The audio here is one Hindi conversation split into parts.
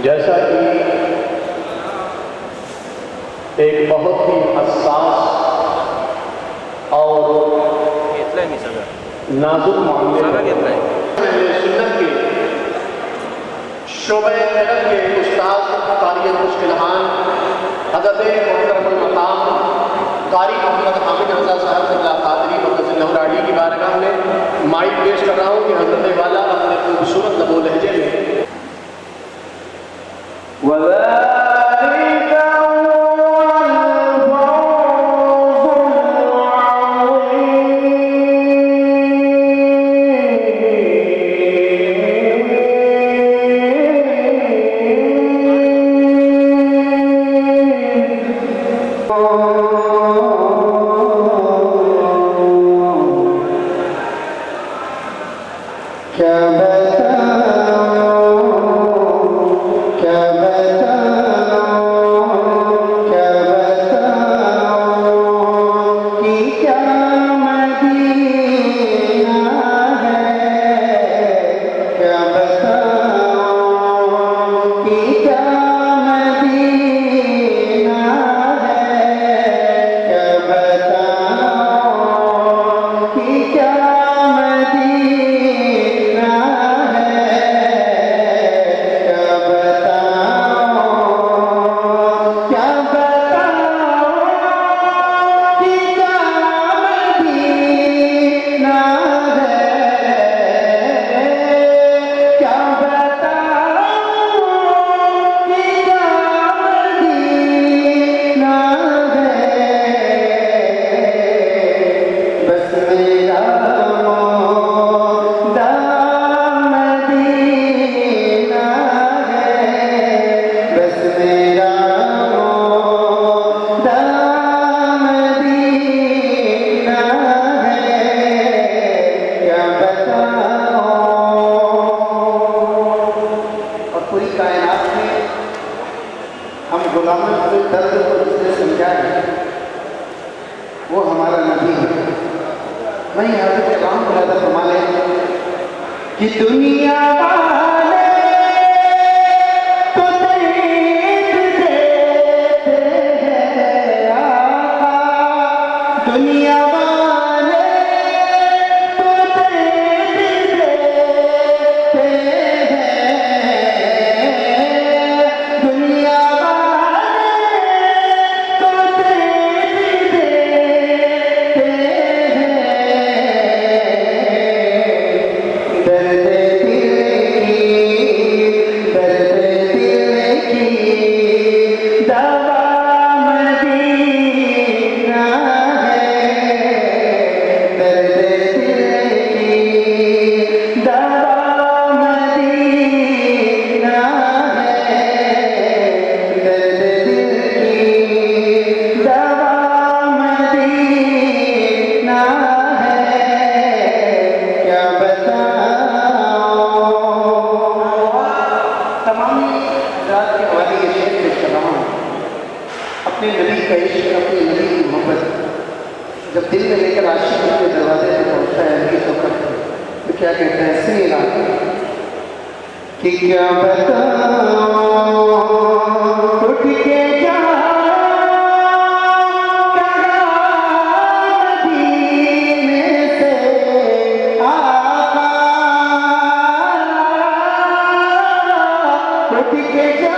जैसा कि एक बहुत ही हसास और नाजुक मामले सुन्नत के शोबे तरफ के उस्ताद कारी मुश्किलहान हज़रत मोहतरम मकाम कारी मोहम्मद हामिद रज़ा साहब सल्लल्लाहु क़ादरी मक़दसल्लहु राडी की बारगाह में माइक पेश कर रहा हूँ कि हज़रत वाला अपने खूबसूरत लबो लहजे में वो हमारा नबी है। मैं हज़रत इमाम मुराद फरमाने कि दुनिया वाले तो दर्द देते हैं आका, दुनिया वाले तो दर्द देते हैं, दुनिया अपने नबी का इश्क, अपने नबी की मोहब्बत जब दिल में लेकर आशिक के दरवाजे पे पहुंचता है इस वक्त तो क्या कहते हैं सुनिएगा कि क्या बताऊं उठ के जा मदीने से आका, उठ के जा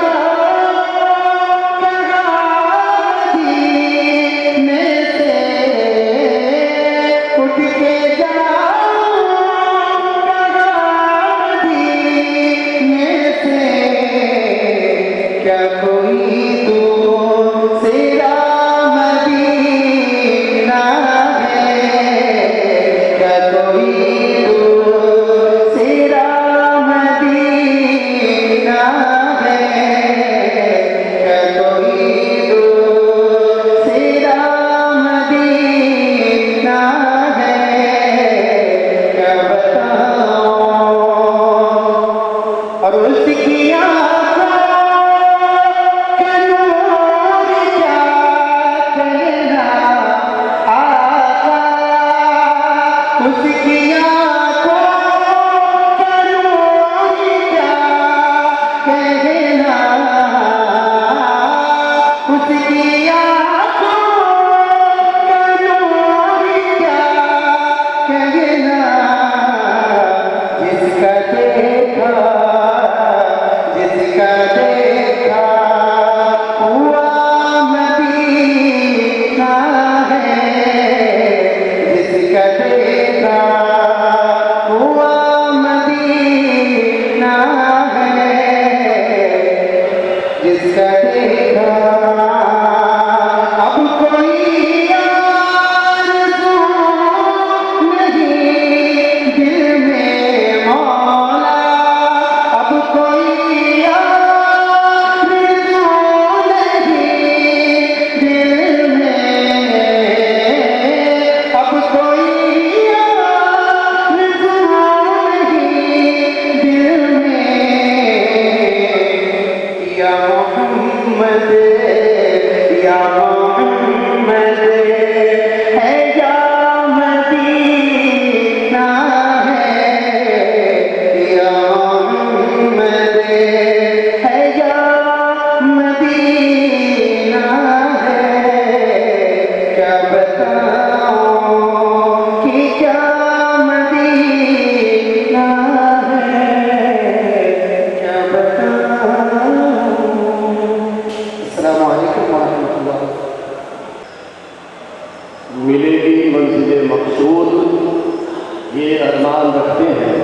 ये अरमान रखते हैं,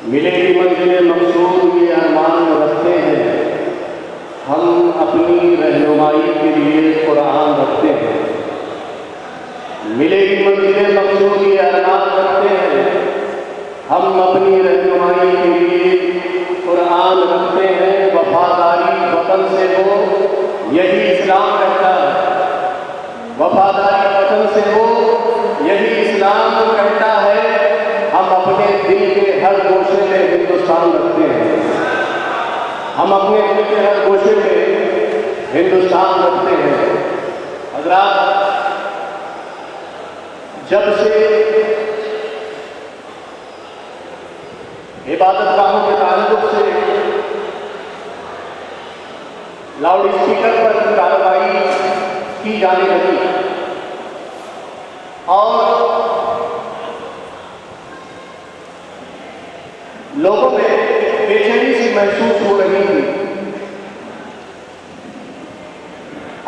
मिलेगी मंजिल मकसूद ये अरमान रखते हैं, हम अपनी रहनुमाई के लिए कुरान रखते हैं। मिलेगी मंजिल मकसूद ये अरमान रखते हैं, हम अपनी रहनुमाई के लिए कुरान रखते हैं। वफादारी वतन से हो यही इस्लाम कहता है, वफादारी वतन से हो यही इस्लाम कहता है। हम अपने दिल के हर गोशे में हिंदुस्तान रखते हैं, हम अपने दिल के हर गोशे में हिंदुस्तान रखते हैं। हज़रात, जब से इबादतगाहों के ताल्लुक से लाउड स्पीकर पर कार्रवाई की जाने लगी और लोगों में बेचैनी सी महसूस हो रही थी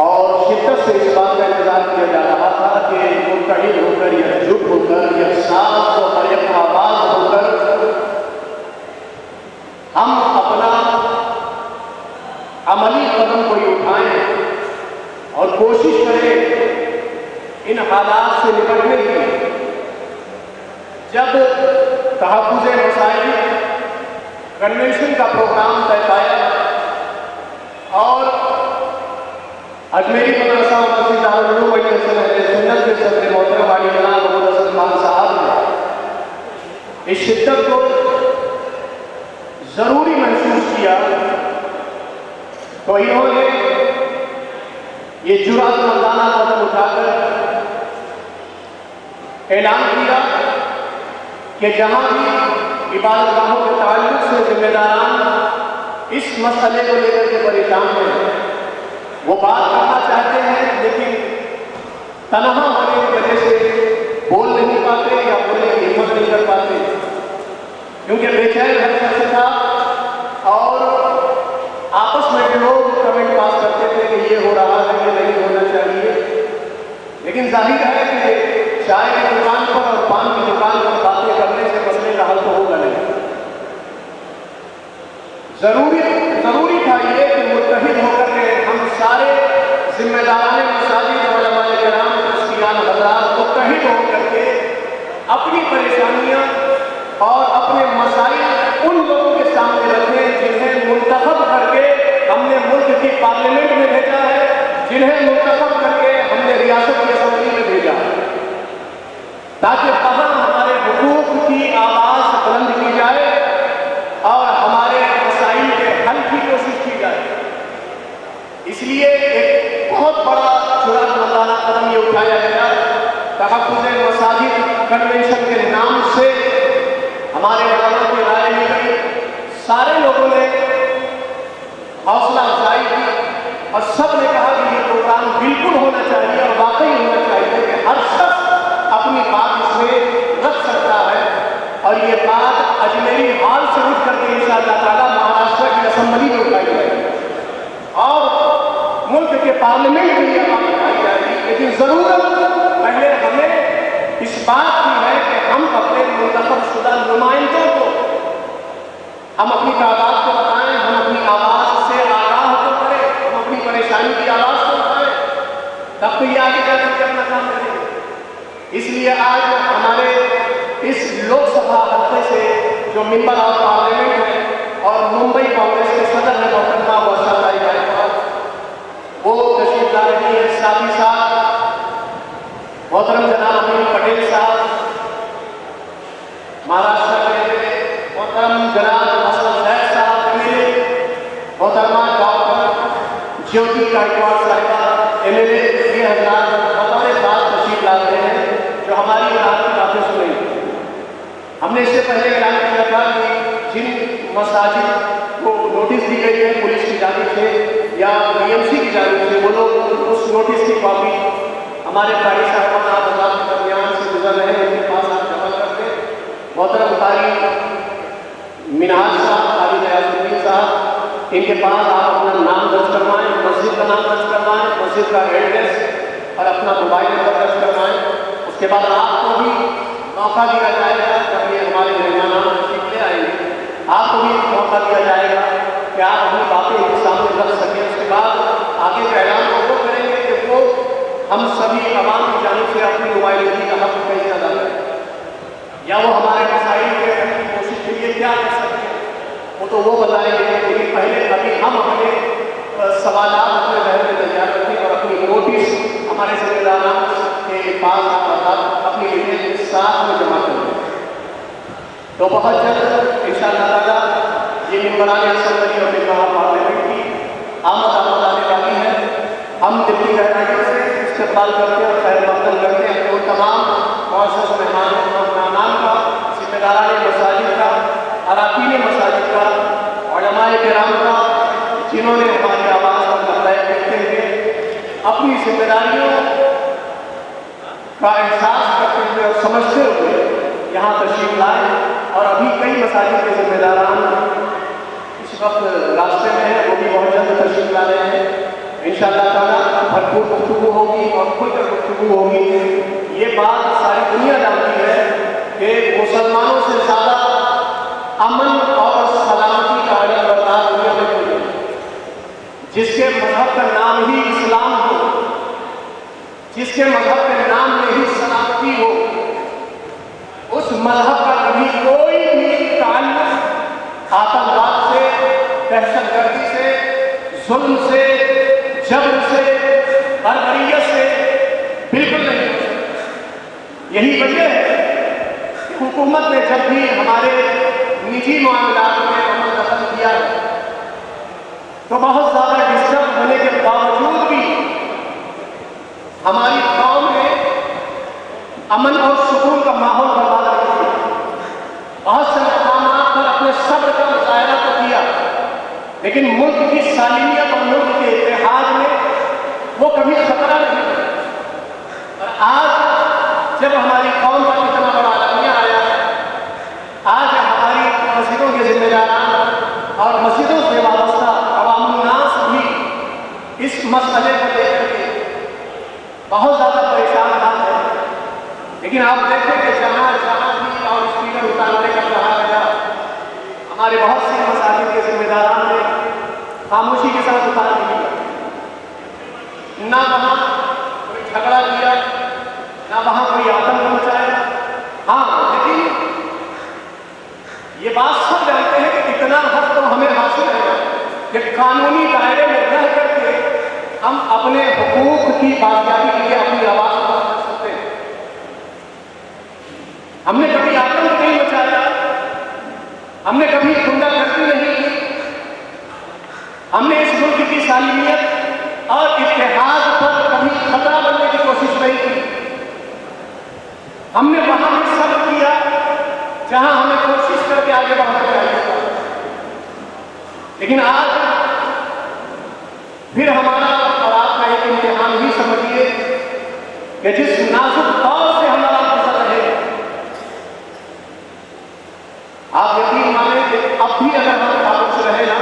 और शिद्दत से इस बात का इंतजार किया जा रहा था कि मुत्तहिद होकर या एकजुट होकर या साफ और एक आवाज होकर हम अपना अमली कदम कोई उठाएं और कोशिश करें इन हालात से निपटने की। जब तहफ़्फ़ुज़ मसाजिद कन्वेंशन का प्रोग्राम तय पाया और अजमेरी मदरसा मस्जिद दारुल उलूम व सुन्नत के सदर मोहतरम वाली जनाब मोहम्मद हसन खान साहब ने इस शिद्दत को ज़रूरी महसूस किया तो इन्होंने ये जुर्अतमंदाना कदम उठाकर ऐलान किया कि जहां भी इबादतगाहों के ताल्लुक से जिम्मेदारान इस मसले को लेकर के परेशान हैं, वो बात करना चाहते हैं लेकिन तनहा होने की वजह से बोल नहीं पाते या बोलने की हिम्मत नहीं कर पाते, क्योंकि बेचैन हर शख्स था और आपस में भी लोग कमेंट पास करते थे कि ये हो रहा है, ये नहीं होना चाहिए। लेकिन जाहिर है कि चाय की दुकान पर और पान की दुकान पर बातें करने से मसले का हल तो होगा नहीं। जरूरी था ये कि मुत्तहिद होकर के हम सारे जिम्मेदारान मसाजिद उलमाए किराम तस्कीयान हज़रात मुत्तहिद होकर के अपनी परेशानियां और अपने मसाइल उन लोगों के सामने रखें जिन्हें मुंतखब करके हमने मुल्क की पार्लियामेंट में भेजा है, जिन्हें मुंतखब करके हमने रियासत की असेंबली में भेजा है, ताकि वहां हमारे हुकूक की आवाज़ बुलंद की जाए और हमारे मसाइल के हल की कोशिश की जाए। इसलिए एक बहुत बड़ा जुर्अतमंदाना कदम ये उठाया गया। तहफ़्फ़ुज़ मसाजिद कन्वेंशन के नाम से हमारे उलमा की राय ली गई, सारे लोगों ने हौसला अफजाई की और सब ने कहा कि ये प्रोग्राम बिल्कुल होना चाहिए और वाकई होना चाहिए कि हर शख्स अपनी बात इसमें रख सकता है और ये बात अजमेरी हाल से उठ करके इंशाअल्लाह ताला महाराष्ट्र की असेंबली में उठाई जाएगी और मुल्क के पार्लियामेंट में ये बात उठाई जाएगी। लेकिन ज़रूरत पहले हमें इस बात की है कि हम अपने मुंतखब शुदा नुमाइंदों को हम अपनी तादाद को बताएं, हम अपनी आवाज़ से आगाह होकर करें, हम अपनी परेशानी की आवाज़ को उठाएं, तब तो ये आगे जाकर के अपना काम करेंगे। इसलिए आज हमारे इस लोकसभा हल्के से जो मेंबर ऑफ पार्लियामेंट है और मुंबई कांग्रेस के सदर है मोहतरमा वर्षाताई गायकवाड, वो तशरीफ ला रही है। साथ ही साथ मोहतरम जनाब अमीन पटेल साहब, महाराष्ट्र के मोहतरम जनाब असलम जैद साहब एमएलए, मोहतरमा डॉक्टर ज्योति गायकवाड साहिबा एमएलए, ये हजरात हमारे साथ तशरीफ ला रहे हैं जो हमारी रात की बातें सुनेंगे। हमने इससे पहले ऐलान किया था कि जिन मसाजिद को नोटिस दी गई है पुलिस की जानिब से या बीएमसी की जानिब से, वो लोग उस नोटिस की कॉपी हमारे कारी साहबान आज़ाद के दरमियान से गुजर रहे हैं, उनके पास आप जमा करके मोहतरम कारी मिनहाज साहब, कारी नयाजुद्दीन साहब, इनके पास आप अपना नाम दर्ज करवाएं, मस्जिद का नाम दर्ज करवाएं, मस्जिद का एड्रेस और अपना मोबाइल नंबर दर्ज करवाएं। उसके बाद आपको भी मौका दिया जाएगा, जब ये हमारे मेहमान तशरीफ ले आएंगे, आपको भी मौका दिया जाएगा कि आप अपनी बातें इनके सामने रख सकें। उसके बाद आगे का ऐलान वो करेंगे कि वो हम सभी आवाम की जानिब से अपनी नुमाइंदगी का हक कैसे अदा करें, या वो हमारे मसाइल के हल की कोशिश के लिए क्या कर सकते हैं, वो बताएंगे। लेकिन पहले अभी हम अपने सवालात अपने जहन में तैयार रखें और अपनी नोटिस हमारे जिम्मेदारों के पास अपनी लिखने साथ में जमा करें। तो बहुत जल्द इंशाअल्लाह ताला ये मिंबरान असम्बली और निकाह पार्लियामेंट की आमद आने वाली है। हम दिल्ली गहराइयों से इस्तेमाल करते हैं और खैर मकदम करते हैं वो तमाम मौसस मेहमान का, जिम्मेदारान मसाजिद का, अराकीन मसाजिद का, उलमाए किराम का, जिन्होंने हमारी आवाज़ पर लबैक कहते हुए अपनी जिम्मेदारियों का एहसास करते हुए और समझते हुए यहाँ तशरीफ लाए। और अभी कई मसाजिद के जिम्मेदारान इस वक्त रास्ते में हैं, वो भी बहुत जल्द तशरीफ ला रहे हैं। इंशाअल्लाह ताला भरपूर गुफ्तगू होगी और खुलकर गुफ्तगू होगी। ये बात सारी दुनिया जानती है कि मुसलमानों से ज़्यादा अमन और सलामती का आलम बरदार दुनिया में कोई नहीं। जिसके मजहब का नाम ही इस्लाम हो, जिसके मजहब के नाम में ही सलामती हो, उस मजहब का कभी कोई भी ताल्लुक आतंकवाद से, दहशतगर्दी से, जुल्म से, जबर से, बर्बरियत से बिल्कुल नहीं हो सकता। यही वजह है कि हुकूमत ने जब भी हमारे निजी मामलात में अमल दखल किया है तो बहुत ज़्यादा डिस्टर्ब होने के बावजूद भी हमारी कौम ने अमन और सुकून का माहौल बर्बाद कर दिया। बहुत से मकामात पर अपने सब्र का मुजाहरा तो किया, लेकिन मुल्क की सालिमियत और मुल्क के इतिहाद में वो कभी खतरा नहीं था। और आज जब हमारी कौम पर इतना बड़ा अलमिया आया है, आज हमारी मस्जिदों के जिम्मेदारान और मस्जिदों से वाबस्ता अवामुन्नास भी इस मसले को लेकर के बहुत ज़्यादा परेशान है। लेकिन आप देखें कि जहाँ जहाँ भी और स्पीकर उतारने का कहा गया, हमारे बहुत से मसाजिद के जिम्मेदारान ने खामोशी के साथ उतार दिया। ना वहाँ कोई झगड़ा किया, ना वहाँ कोई आतंक मचाया। हाँ, लेकिन ये बात सब जानते हैं कि इतना हक तो हमें हासिल है कि कानूनी दायरे में रह करके हम अपने हुकूक की बाजियाबी के लिए अपनी आवाज़ बुलंद कर सकते हैं। हमने कभी आतंक नहीं मचाया, हमने कभी गुंडागर्दी नहीं की, हमने इस मुल्क की सालिमियत और इत्तेहाद पर कभी खतरा बनने की कोशिश नहीं की। हमने वहां भी सब किया जहां हमें कोशिश करके आगे बढ़ना चाहिए। लेकिन आज फिर हमारा और आपका एक इम्तिहान ही समझिए कि जिस नाजुक दौर से हमारा गुजर रहे, आप यकीन माने कि अब भी अगर हम खामोश रहे ना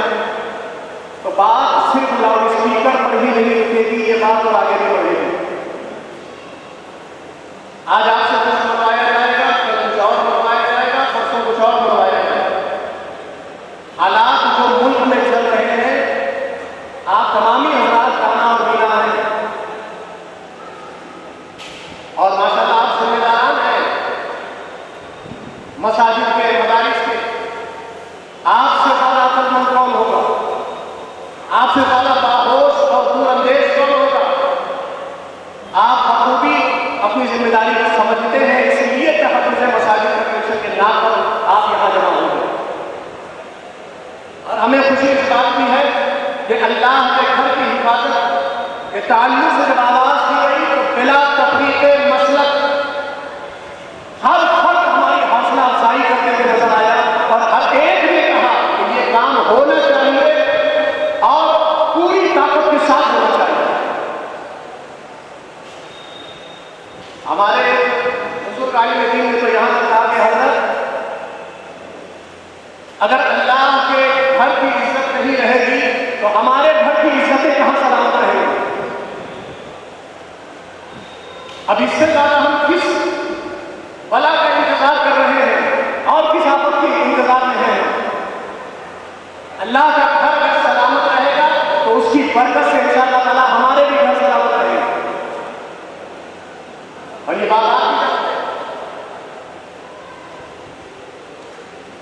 तो बात सिर्फ लाउड स्पीकर पर ही नहीं रुकेगी, ये बात और आगे भी बढ़ेगी। आज आपसे कुछ मनवाया जाएगा, कल कुछ और मनवाया जाएगा, परसों कुछ और मनवाया जाएगा। हालात जो मुल्क में चल रहे हैं, आप तमामी हजरात काना और बीना हैं और माशाअल्लाह आप जिम्मेदारान हैं मसाजिद के, मदारिस के। आपसे ज़्यादा अक्लमंद कौन होगा? आपसे ज़्यादा बाहोश और दूरअंदेश कौन होगा? आप बखूबी अपनी जिम्मेदारी को समझते हैं, इसलिए तहफ़्फ़ुज़ मसाजिद कमीशन के नाम पर आप यहाँ जमा हो गए। और हमें खुशी इस बात की है कि अल्लाह के घर की हिफाजत के ताल्लुक से जब आवाज़ दी गई तो बिला तफरीक़ मसलक हर फर्द हमारी हौसला अफजाई करते हुए नजर आया और हर एक ने कहा कि ये काम होना चाहिए और पूरी ताकत के साथ होना चाहिए। हमारे बुजुर्ग आलिम दीन ने तो यहाँ तक कहा कि हज़रत, अगर अल्लाह के घर की इज्जत नहीं रहेगी तो हमारे घर की इज्जतें कहाँ सलामत रहेंगी?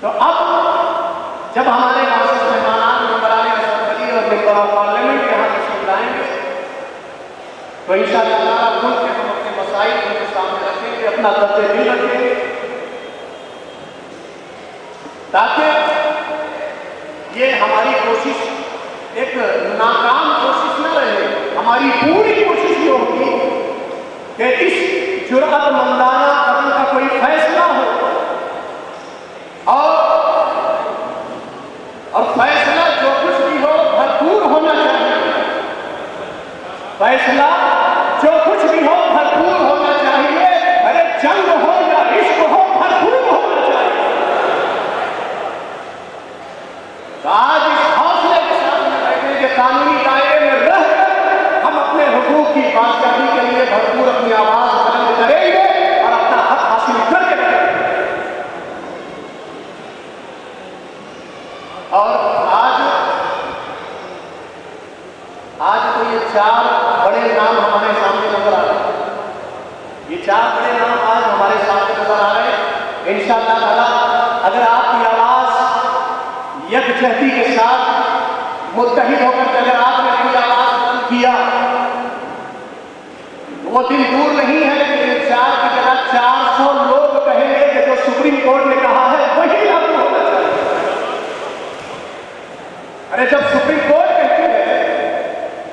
तो अब जब हमारे पास मेहमान नंबराने असम्बली और मेंबर ऑफ पार्लियामेंट यहाँ तशरीफ लाएंगे तो इंशाअल्लाह मुल्क के हम अपने मसाइल उनके सामने रखेंगे, अपना दर्द दिल रखेंगे, ताकि ये हमारी कोशिश एक नाकाम कोशिश न रहे। हमारी पूरी कोशिश ये होगी कि इस जुर्अतमंदाना कदम का कोई फैसला हो और फैसला जो कुछ भी हो भरपूर होना चाहिए। फैसला जो कुछ भी हो भरपूर होना चाहिए। अरे जंग हो या इश्क हो भरपूर होना चाहिए। तो आज इस हौसले के साथ में बैठे के कानूनी दायरे में रहकर हम अपने हुकूक की बादशाही के लिए भरपूर अपनी आवाज बुलंद करेंगे और अपना हक हासिल करके रहेंगे। और आज तो ये 4 बड़े नाम हमारे सामने नजर आ रहे हैं। ये 4 बड़े नाम आज हमारे सामने नजर आ रहे हैं। इंशाअल्लाह ताला अगर आपकी आवाज यकजहती के साथ मुत्तहिद होकर अगर आपने अपनी आवाज बुलंद किया वो दिन दूर नहीं है कि 4 की जगह 400 लोग कहेंगे कि जो सुप्रीम कोर्ट ने कहा है वही लागू होना चाहिए। अरे जब सुप्रीम कोर्ट कहती है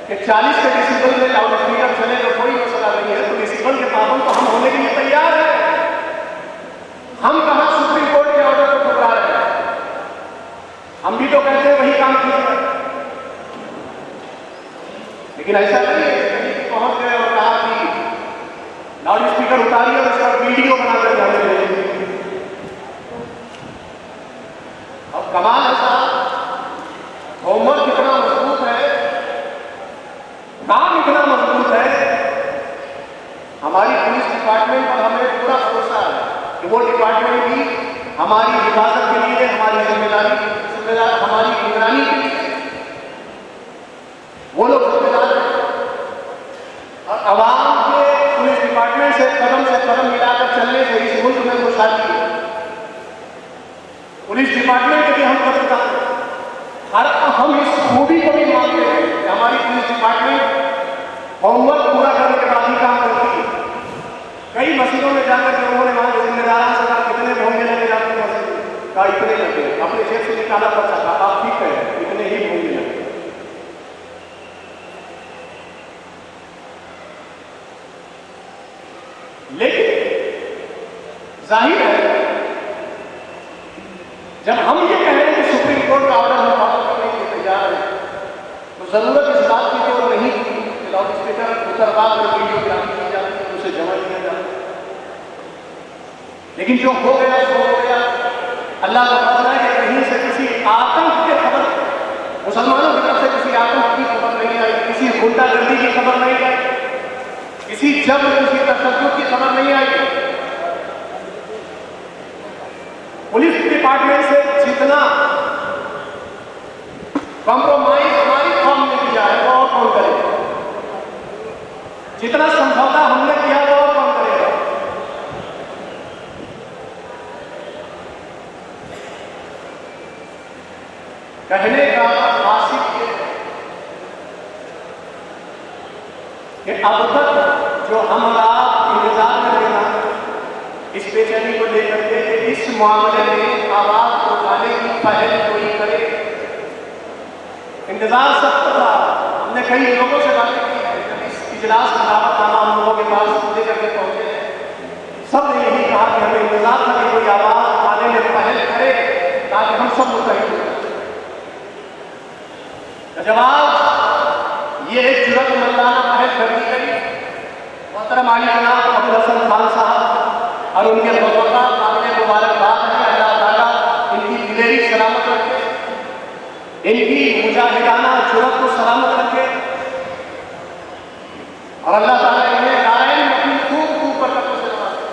कि 40 के डेसिबल में लाउड स्पीकर चले तो कोई मसला नहीं है, तो डेसिबल के पाबंद तो हम होने के लिए तैयार हैं। हम कहां सुप्रीम कोर्ट के ऑर्डर को ठुकरा रहे हैं? हम भी तो कहते हैं वही काम कीजिए, लेकिन ऐसा नहीं है कहीं पहुंच गए और कहा कि लाउड स्पीकर उतारिए और इसका वीडियो बनाकर जाने लगे। अब कमाल ऐसा होमवर्क कितना मजबूत है, काम इतना मजबूत है। हमारी पुलिस डिपार्टमेंट पर हमें पूरा भरोसा है कि वो डिपार्टमेंट भी हमारी हिफाजत के लिए, हमारी जिम्मेदार हमारी निगरानी के लिए वो लोग जिम्मेदार हैं। और आवाम के पुलिस डिपार्टमेंट से कदम मिलाकर चलने से इस मुल्क में खुशहाली है। पुलिस डिपार्टमेंट के लिए हम कदरदान हैं। हर हम इस खूबी को भी मानते हैं कि हमारी पुलिस डिपार्टमेंट होमवर्क पूरा करने के बाद ही काम करती है। कई मस्जिदों में जाकर के उन्होंने वहां के जिम्मेदारान से कहा कितने भोंगे लगे जाते हैं मस्जिद में, कहा इतने लगे। अपने जेब से निकाला पर्चा, कहा आप ठीक है इतने ही भोंगे लगे। लेकिन जाहिर है जब हम ये कह रहे हैं कि सुप्रीम कोर्ट का ऑर्डर हम फॉलो करने के लिए तैयार हैं तो जरूरत इस बात की तो नहीं कि लाउड स्पीकर उत्तरवाद में वीडियोग्राफी की जाती है, उसे जमा किया जाता है। लेकिन जो हो गया सो हो गया। अल्लाह का फजल है कि कहीं से किसी आतंक की खबर, मुसलमानों की तरफ से किसी आतंक की खबर नहीं आई, किसी गुंडागर्दी की खबर नहीं आई, किसी जंग, किसी तशद्दुद की खबर नहीं आई। पुलिस डिपार्टमेंट से जितना कॉम्प्रोमाइज हमारी कौम ने किया है वो और कौन करेगा? जितना समझौता हमने किया वो और कौन करेगा? कहने का आसिफ ये है कि अब तक जो हमारा इंतजार कर देना इस बेचैनी को लेकर के इस मामले में आवाज उठाने की पहल कोई करे, इंतजार सबको था। हमने कई लोगों से बातें की है, जब इस इजलास का दावतनामा हम लोगों के पास लेकर के पहुंचे हैं, सब ने यही कहा कि हमें इंतजार था कि कोई आवाज उठाने में पहल करे ताकि हम सब मुतहद हो जाए। जवाब ये एक जुर्अतमंदाना पहल कर दी गई। मोहतरम आली जनाब अबुल हसन खान साहब और उनके रफका काबिल मुबारकबाद है। अल्लाह ताला इनकी दिलेरी सलामत रखे, इनकी मुजाहिदाना जुर्अत को सलामत रखे और अल्लाह ताला इन्हें दायरे में अपनी खूब खूब बरकतों से नवाजे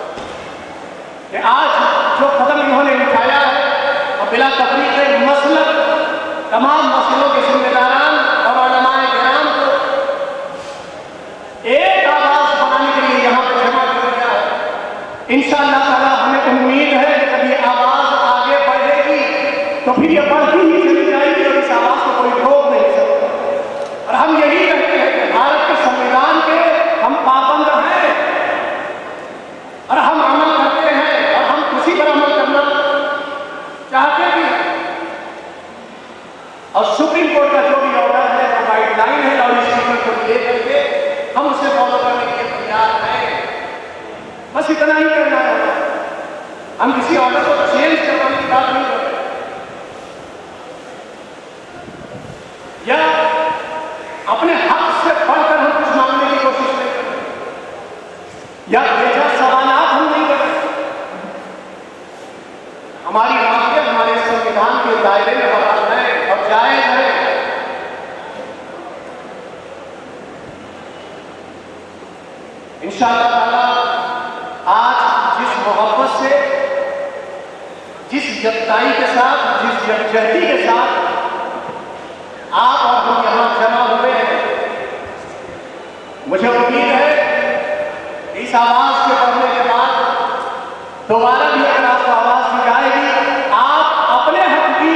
कि आज जो कदम इन्होंने उठाया है और बिला तफरीक मसलक तमाम मसलों के जिम्मेदारान और उलमाए किराम को एक आवाज बनाने के लिए यहाँ पे जमा कर दिया है। इंशाअल्लाह ताला हमें उम्मीद है कि जब ये आवाज आगे बढ़ेगी तो फिर ये बढ़ती ही चली जाएगी और इस आवाज को कोई रोक नहीं सकता। और हम यही कहते हैं कि भारत के संविधान के हम पाबंद हैं और हम अमल करते हैं और हम उसी पर अमल करना चाहते भी हैं। और सुप्रीम कोर्ट का जो भी ऑर्डर है, जो गाइडलाइन है लाउड स्पीकर को ले करके हम उसे फॉलो करने के लिए तैयार हैं। बस इतना ही करना है। हम किसी ऑर्डर को चेंज करवाने की बात नहीं करते या अपने हक से बढ़कर हम कुछ मांगने की कोशिश नहीं करते या बेजा सवालात हम नहीं करते। हमारी मांगें हमारे संविधान के दायरे में हैं और जायज है। इंशाअल्लाह ताला आज जिस मोहब्बत से, जिस यकताई के साथ, जिस यकजहती के साथ आप और हम यहां जमा हुए हैं, मुझे उम्मीद है इस आवाज के पढ़ने के बाद दोबारा भी अगर आपको आवाज दी जाएगी, आप अपने हक की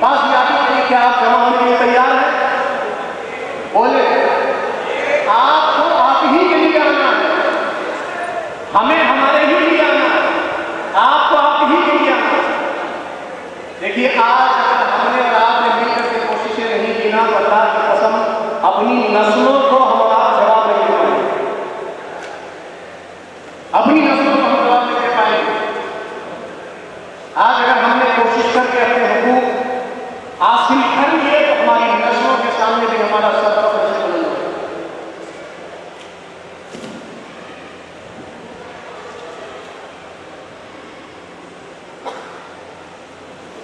बाजियाबी के लिए क्या आप जमा होने के लिए तैयार हैं? बोले, आपको आप ही के लिए आना है, हमें हमारे ही लिए आना है, आपको आप ही के लिए आना है। देखिए, आज अगर हमने और आपने मिलकर के कोशिशें नहीं की ना, तो अल्लाह की कसम अपनी नस्लों को हम आप जवाब नहीं दे पाएंगे, अपनी नस्लों को हम जवाब नहीं दे पाएंगे। आज अगर हमने कोशिश करके अपने हुकूक हासिल कर लिए तो हमारी नस्लों के सामने भी हमारा सफर कैसे बदल जाए।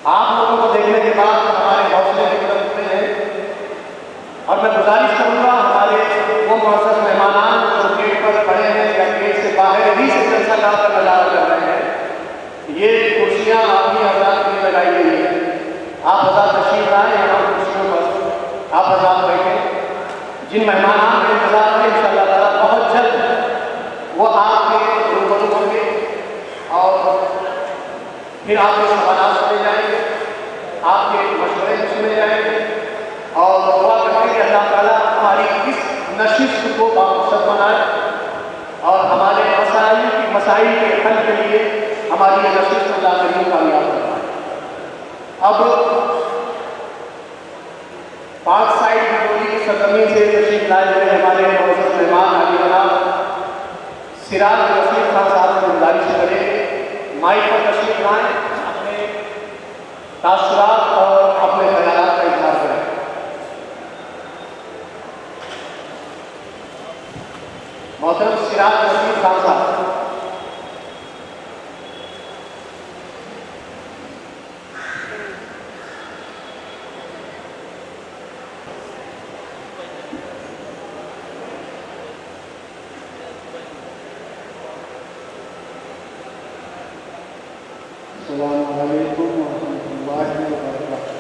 आप लोगों को देखने के बाद हमारे हौसले भी बुलंद हुए हैं और मैं गुजारिश करूंगा हमारे वो मौसम मेहमान जो गेट पर खड़े हैं या गेट से बाहर रिसेप्शन का नजारा कर रहे हैं, ये कुर्सियां आप ही हजरात के लिए लगाई गई है। आप हजरात तशरीफ लाए यहाँ कुर्सियों पर, आप हजरात बैठे। जिन मेहमानों का इंतजार है इंशाअल्लाह ताला बहुत जल्द वो आपके रूबरू होंगे और फिर आपके सवाल सुने जाएंगे, आपके मशवरे सुने जाएंगे और दुआ करते कि अल्लाह ताला हमारी इस नशिस्त को बामकसद बनाए और हमारे मसाइल के हल के लिए हमारी ये नशिस्त अल्लाह करीम कामयाब करवाए। अब पाक साइड बिजोली की सरजमीन से तशरीफ लाए हुए हमारे मोअज़्ज़ज़ मेहमान हाजी जनाब सिराज रशीद खान साहब से गुजारिश करें माइक पर तशरीफ लाएं, अपने तासुरात और अपने ख्यालात का इज़हार करें। मोहतरम सिराज रशीद खान साहब। अस्सलामु अलैकुम व रहमतुल्लाहि व बरकातुहू।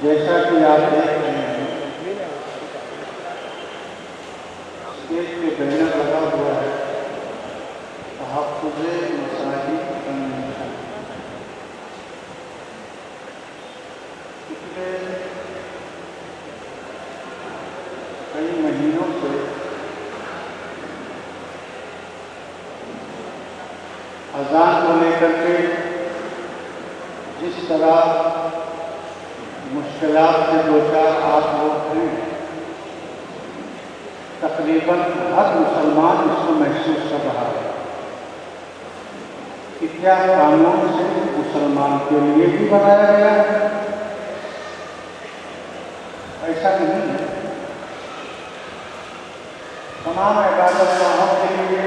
जैसा कि आप देख रहे हैं स्टेज पे बैनर लगा हुआ है तहफ़्फ़ुज़ मसाजिद कन्वेंशन। पिछले कई महीनों से अज़ान को लेकर के जिस तरह मुश्किलात से दो चार आप लोग हैं, तकरीबन हर मुसलमान इसको महसूस कर रहा है कि क्या कानून से मुसलमान के लिए भी बनाया गया है? ऐसा नहीं है। तमाम इबादत गाहों के लिए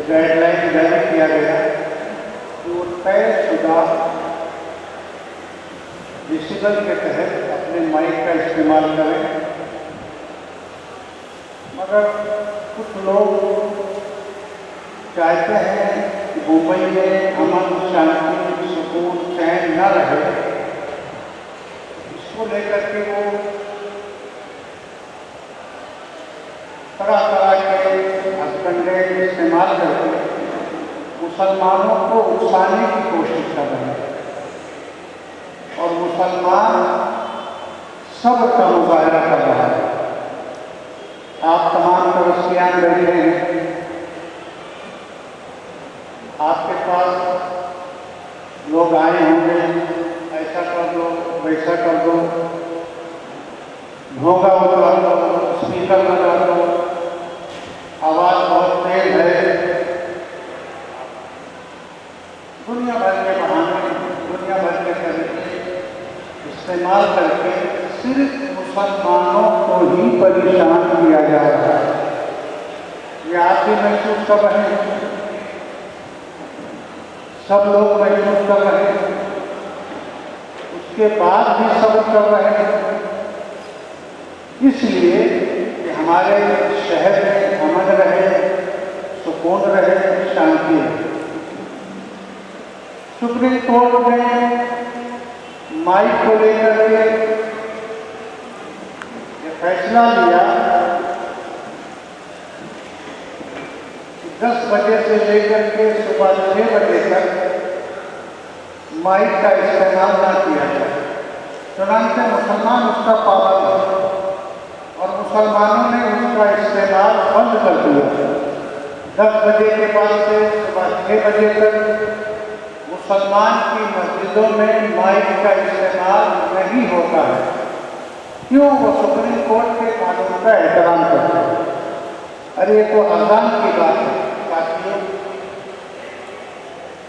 गाइडलाइन जारी किया गया कि वो तयशुदा डिजिटल के तहत अपने माइक का इस्तेमाल करें, मगर कुछ लोग चाहते हैं कि मुंबई में अमन शांति सुकून चैन न रहे, इसको लेकर के वो मुसलमानों को उकसाने की कोशिश कर रहे हैं और मुसलमान सब्र का मुजाहरा कर रहा है। आप तमाम क्रिश्चियन बैठे हैं, आपके पास लोग आए होंगे, ऐसा कर दो वैसा कर दो, भोंगा उठा दो, स्पीकर लगा दो, आवाज़ बहुत तेज है, दुनिया भर के बहाने, दुनिया भर के तरीके इस्तेमाल करके सिर्फ मुसलमानों को ही परेशान किया जा रहा है। ये आप भी महसूस कर रहे हैं, सब लोग महसूस कर रहे हैं, उसके बाद भी सब्र कर रहे हैं, इसलिए कि हमारे शहर में अमन रहे, सुकून रहे, शांति रहे। सुप्रीम कोर्ट ने माइक को लेकर के ये फैसला लिया कि 10 बजे से लेकर के सुबह 6 बजे तक माइक का इस्तेमाल न किया जाए। चुनांचे मुसलमान उसका पाबंद है और मुसलमानों ने उसका इस्तेमाल बंद कर दिया। 10 बजे के बाद से सुबह 6 बजे तक मुसलमान की मस्जिदों में माइक का इस्तेमाल नहीं होता है। क्यों? वो सुप्रीम कोर्ट के कानून का एहतराम करते हैं। अरे ये तो अजान की बात है साथियों।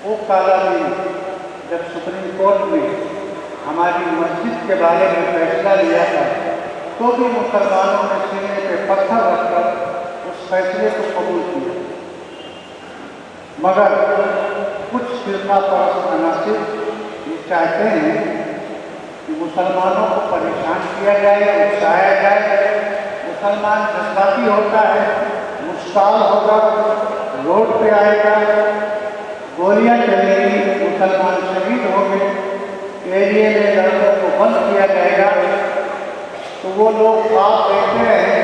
वो काला दिन जब सुप्रीम कोर्ट ने हमारी मस्जिद के बारे में फैसला लिया था, तो भी मुसलमानों ने सीने पे पत्थर रखकर उस फैसले को कबूल किया। मगर कुछ फिरका परस्त अनासिर ये चाहते हैं कि मुसलमानों को परेशान किया जाए, उकसाया जाए। मुसलमान जज्बाती होता है, मुश्ताल होगा, रोड पे आएगा, गोलियां चलेगी, मुसलमान शहीद होंगे, एरिए में लड़कों को बंद किया जाएगा। तो वो लोग आप देखते हैं,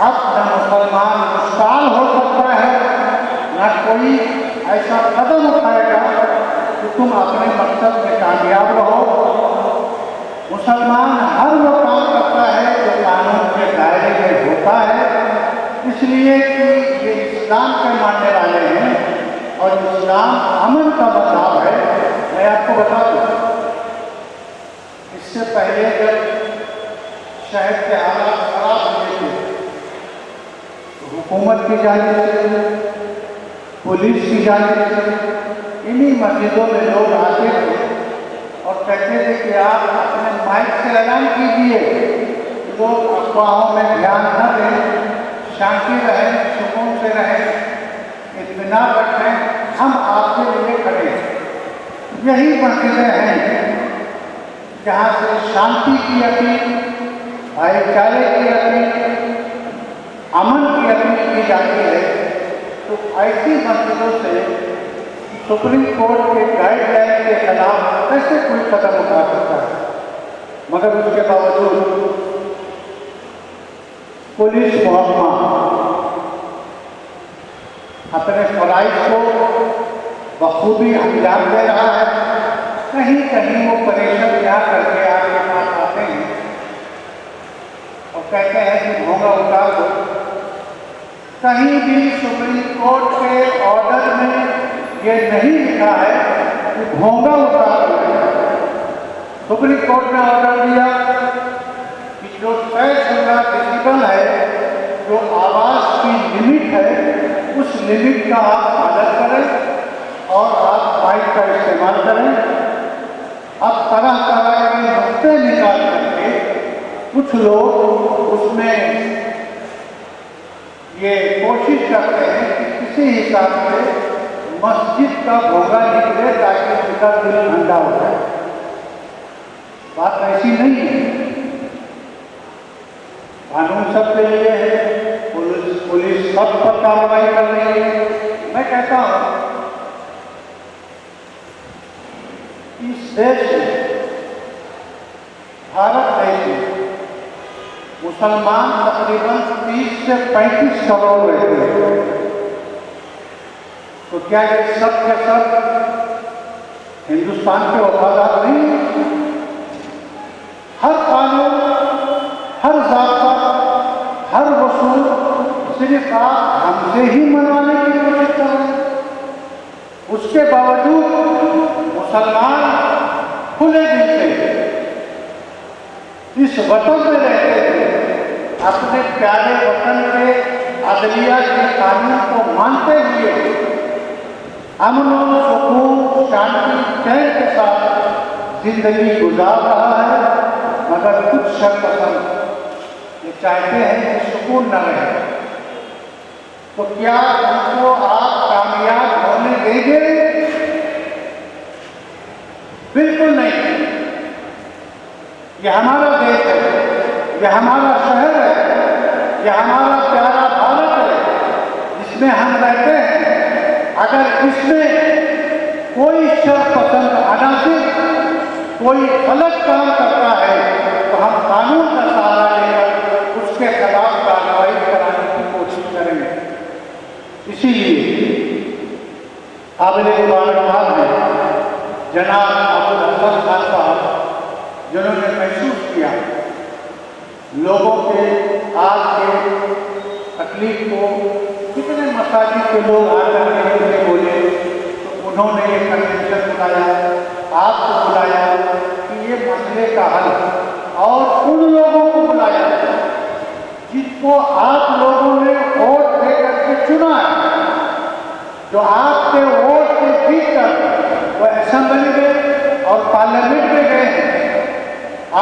अब न मुसलमान मुश्ताल हो सकता है, न कोई ऐसा कदम उठाएगा कि तुम अपने मकसद में कामयाब रहो। मुसलमान हर वो काम करता है जो कानून के दायरे में होता है, इसलिए कि ये इस्लाम के मानने वाले हैं और इस्लाम अमन का बचाव है। मैं आपको बता दूं, इससे पहले जब शहर के हालात खराब हुए थे तो हुकूमत की जानिब से, पुलिस की जानिब से इन्हीं मस्जिदों में लोग आते थे और कहते थे कि आप अपने माइक से ऐलान कीजिए, लोग अफवाहों में ध्यान न दें, शांति रहें, सुकून से रहें, इत्मीनान रखें, हम आपके लिए खड़े हैं। यही मस्जिदें हैं जहाँ से शांति की अपील, भाईचारे की अपील, अमन की अपील की जाती है। तो ऐसी मस्जिदों से सुप्रीम कोर्ट के गाइडलाइन के खिलाफ कैसे कोई कदम उठा सकता है? मगर उसके बावजूद पुलिस महकमा अपने फराइज को बखूबी अंजाम दे रहा है। कहीं कहीं वो परेशान यहाँ करके आपके पास आते हैं और कहते हैं कि भोंगा उतार दो। कहीं भी सुप्रीम कोर्ट के ऑर्डर में ये नहीं लिखा है कि भोंगा उतार दो। सुप्रीम कोर्ट ने ऑर्डर दिया कि जो तय शुदा डेसिबल है, जो आवाज़ की लिमिट है, उस लिमिट का आप पालन करें और आप माइक का इस्तेमाल करें। अब तरह तरह के नुक्ते निकाल करके कुछ लोग उसमें ये कोशिश करते हैं कि किसी हिसाब से मस्जिद का भोगा निकले ताकि उनका दिल ठंडा हो जाए। बात ऐसी नहीं है, कानून सबके लिए है, पुलिस सब पर कार्रवाई कर रही है। मैं कहता हूँ इस देश में, भारत देश में मुसलमान तकरीबन 30 से 35 करोड़ रहते हैं। तो क्या ये सब के सब हिंदुस्तान के वफादार नहीं हैं? हर कानून, हर ज़ाब्ता, हर वसूल सिर्फ आप हमसे ही मनवाने की कोशिश कर रहे हैं। उसके बावजूद मुसलमान खुले दिल से इस वतन में रहते हुए अपने प्यारे वतन के अदलिया के कानून को मानते हुए अमन और सुकून, शांति, चैन के साथ जिंदगी गुजार रहा है। मगर कुछ शर्पसंद ये चाहते हैं कि सुकून न रहे। तो क्या उनको आप कामयाब होने देंगे? बिल्कुल नहीं। ये हमारा देश है, ये हमारा शहर है, ये हमारा प्यारा भारत है जिसमें हम रहते हैं। अगर इसमें कोई शर्पसंद अनासिर कोई गलत काम करता है तो हम कानून का सहारा लेकर उसके खिलाफ कार्रवाई कराने की कोशिश करेंगे। इसीलिए काबिल मुबारकबाद है जनाब अब्दुल हसन खान साहब जिन्होंने महसूस किया लोगों के आज के तकलीफ को। कितने मसाजिद के लोग आकर के बोले तो उन्होंने ये कन्वेंशन बुलाया, आपको बुलाया कि ये मसले का हल, और उन लोगों को बुलाया जिसको आप लोगों ने वोट दे करके चुना है, जो आपके वोट से जीतकर वो असेंबली में और पार्लियामेंट में गए हैं।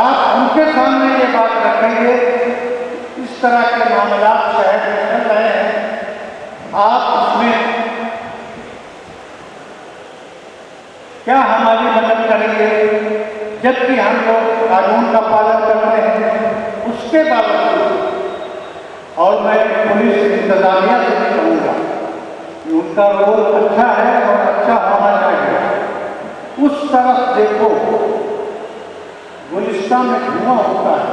आप उनके सामने ये बात रखेंगे इस तरह के मामला शहर में चल रहे हैं, आप उसमें क्या हमारी मदद करेंगे? जबकि हम लोग कानून का पालन करते हैं उसके बावजूद। और मैं पुलिस इंतजामिया से भी कहूँगा कि उनका रोल अच्छा है और अच्छा होना चाहिए। उस तरफ देखो गुलिस्तान में धुआं होता है,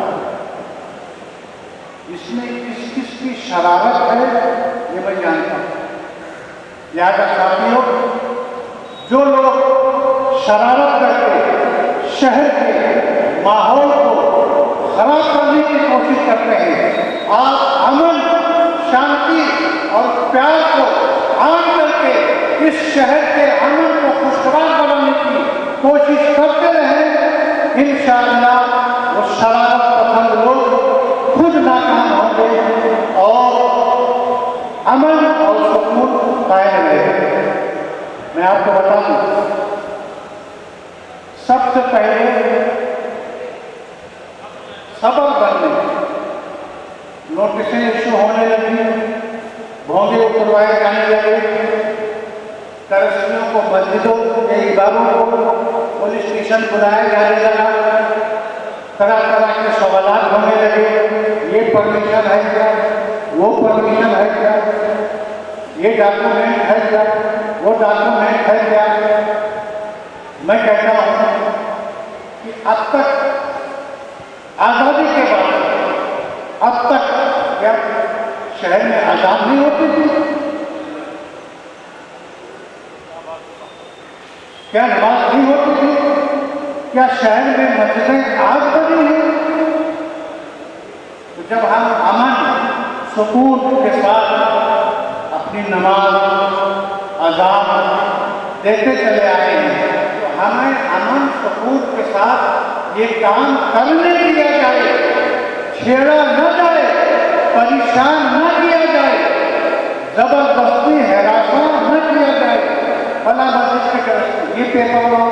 इसमें किस किस की शरारत है ये मैं जानता हूँ। लिहाजा साथियों, जो लोग शरारत करके शहर के माहौल को खराब करने की कोशिश करते हैं, आप अमन, शांति और प्यार को आम करके इस शहर के अमन को खुशहाल बनाने की कोशिश करते रहें। इंशाअल्लाह वो शरारत पसंद लोग खुद नाकाम होंगे और अमन और सुकून कायम रहेगा। मैं आपको बता दूं, सबसे पहले सबर बनने नोटिसें इशू होने लगी, भोंगे उतरवाए जाने लगे, तरस्तियों को मस्जिदों के इबारों को पुलिस स्टेशन बुलाया जाने लगा, तरह तरह के सवालात होने लगे। ये परमिशन है क्या, वो परमिशन है क्या, ये डॉक्यूमेंट है क्या, वो डॉक्यूमेंट है क्या। मैं कहता हूँ कि अब तक आज़ादी के बाद अब तक क्या शहर में आज़ाद नहीं होती थी? क्या नमाज नहीं होती थी? क्या शहर में मस्जिदें आज बनी हैं? तो जब हम अमन सुकून के साथ अपनी नमाज अज़ान देते चले आए हैं, तो हमें अमन सुकून के साथ ये काम करने दिया जाए, छेड़ा न जाए, परेशान न किया जाए, जबरदस्ती हरासा न किया जाए। फला मस्जिद की तरफ से ये पेपर लाओ,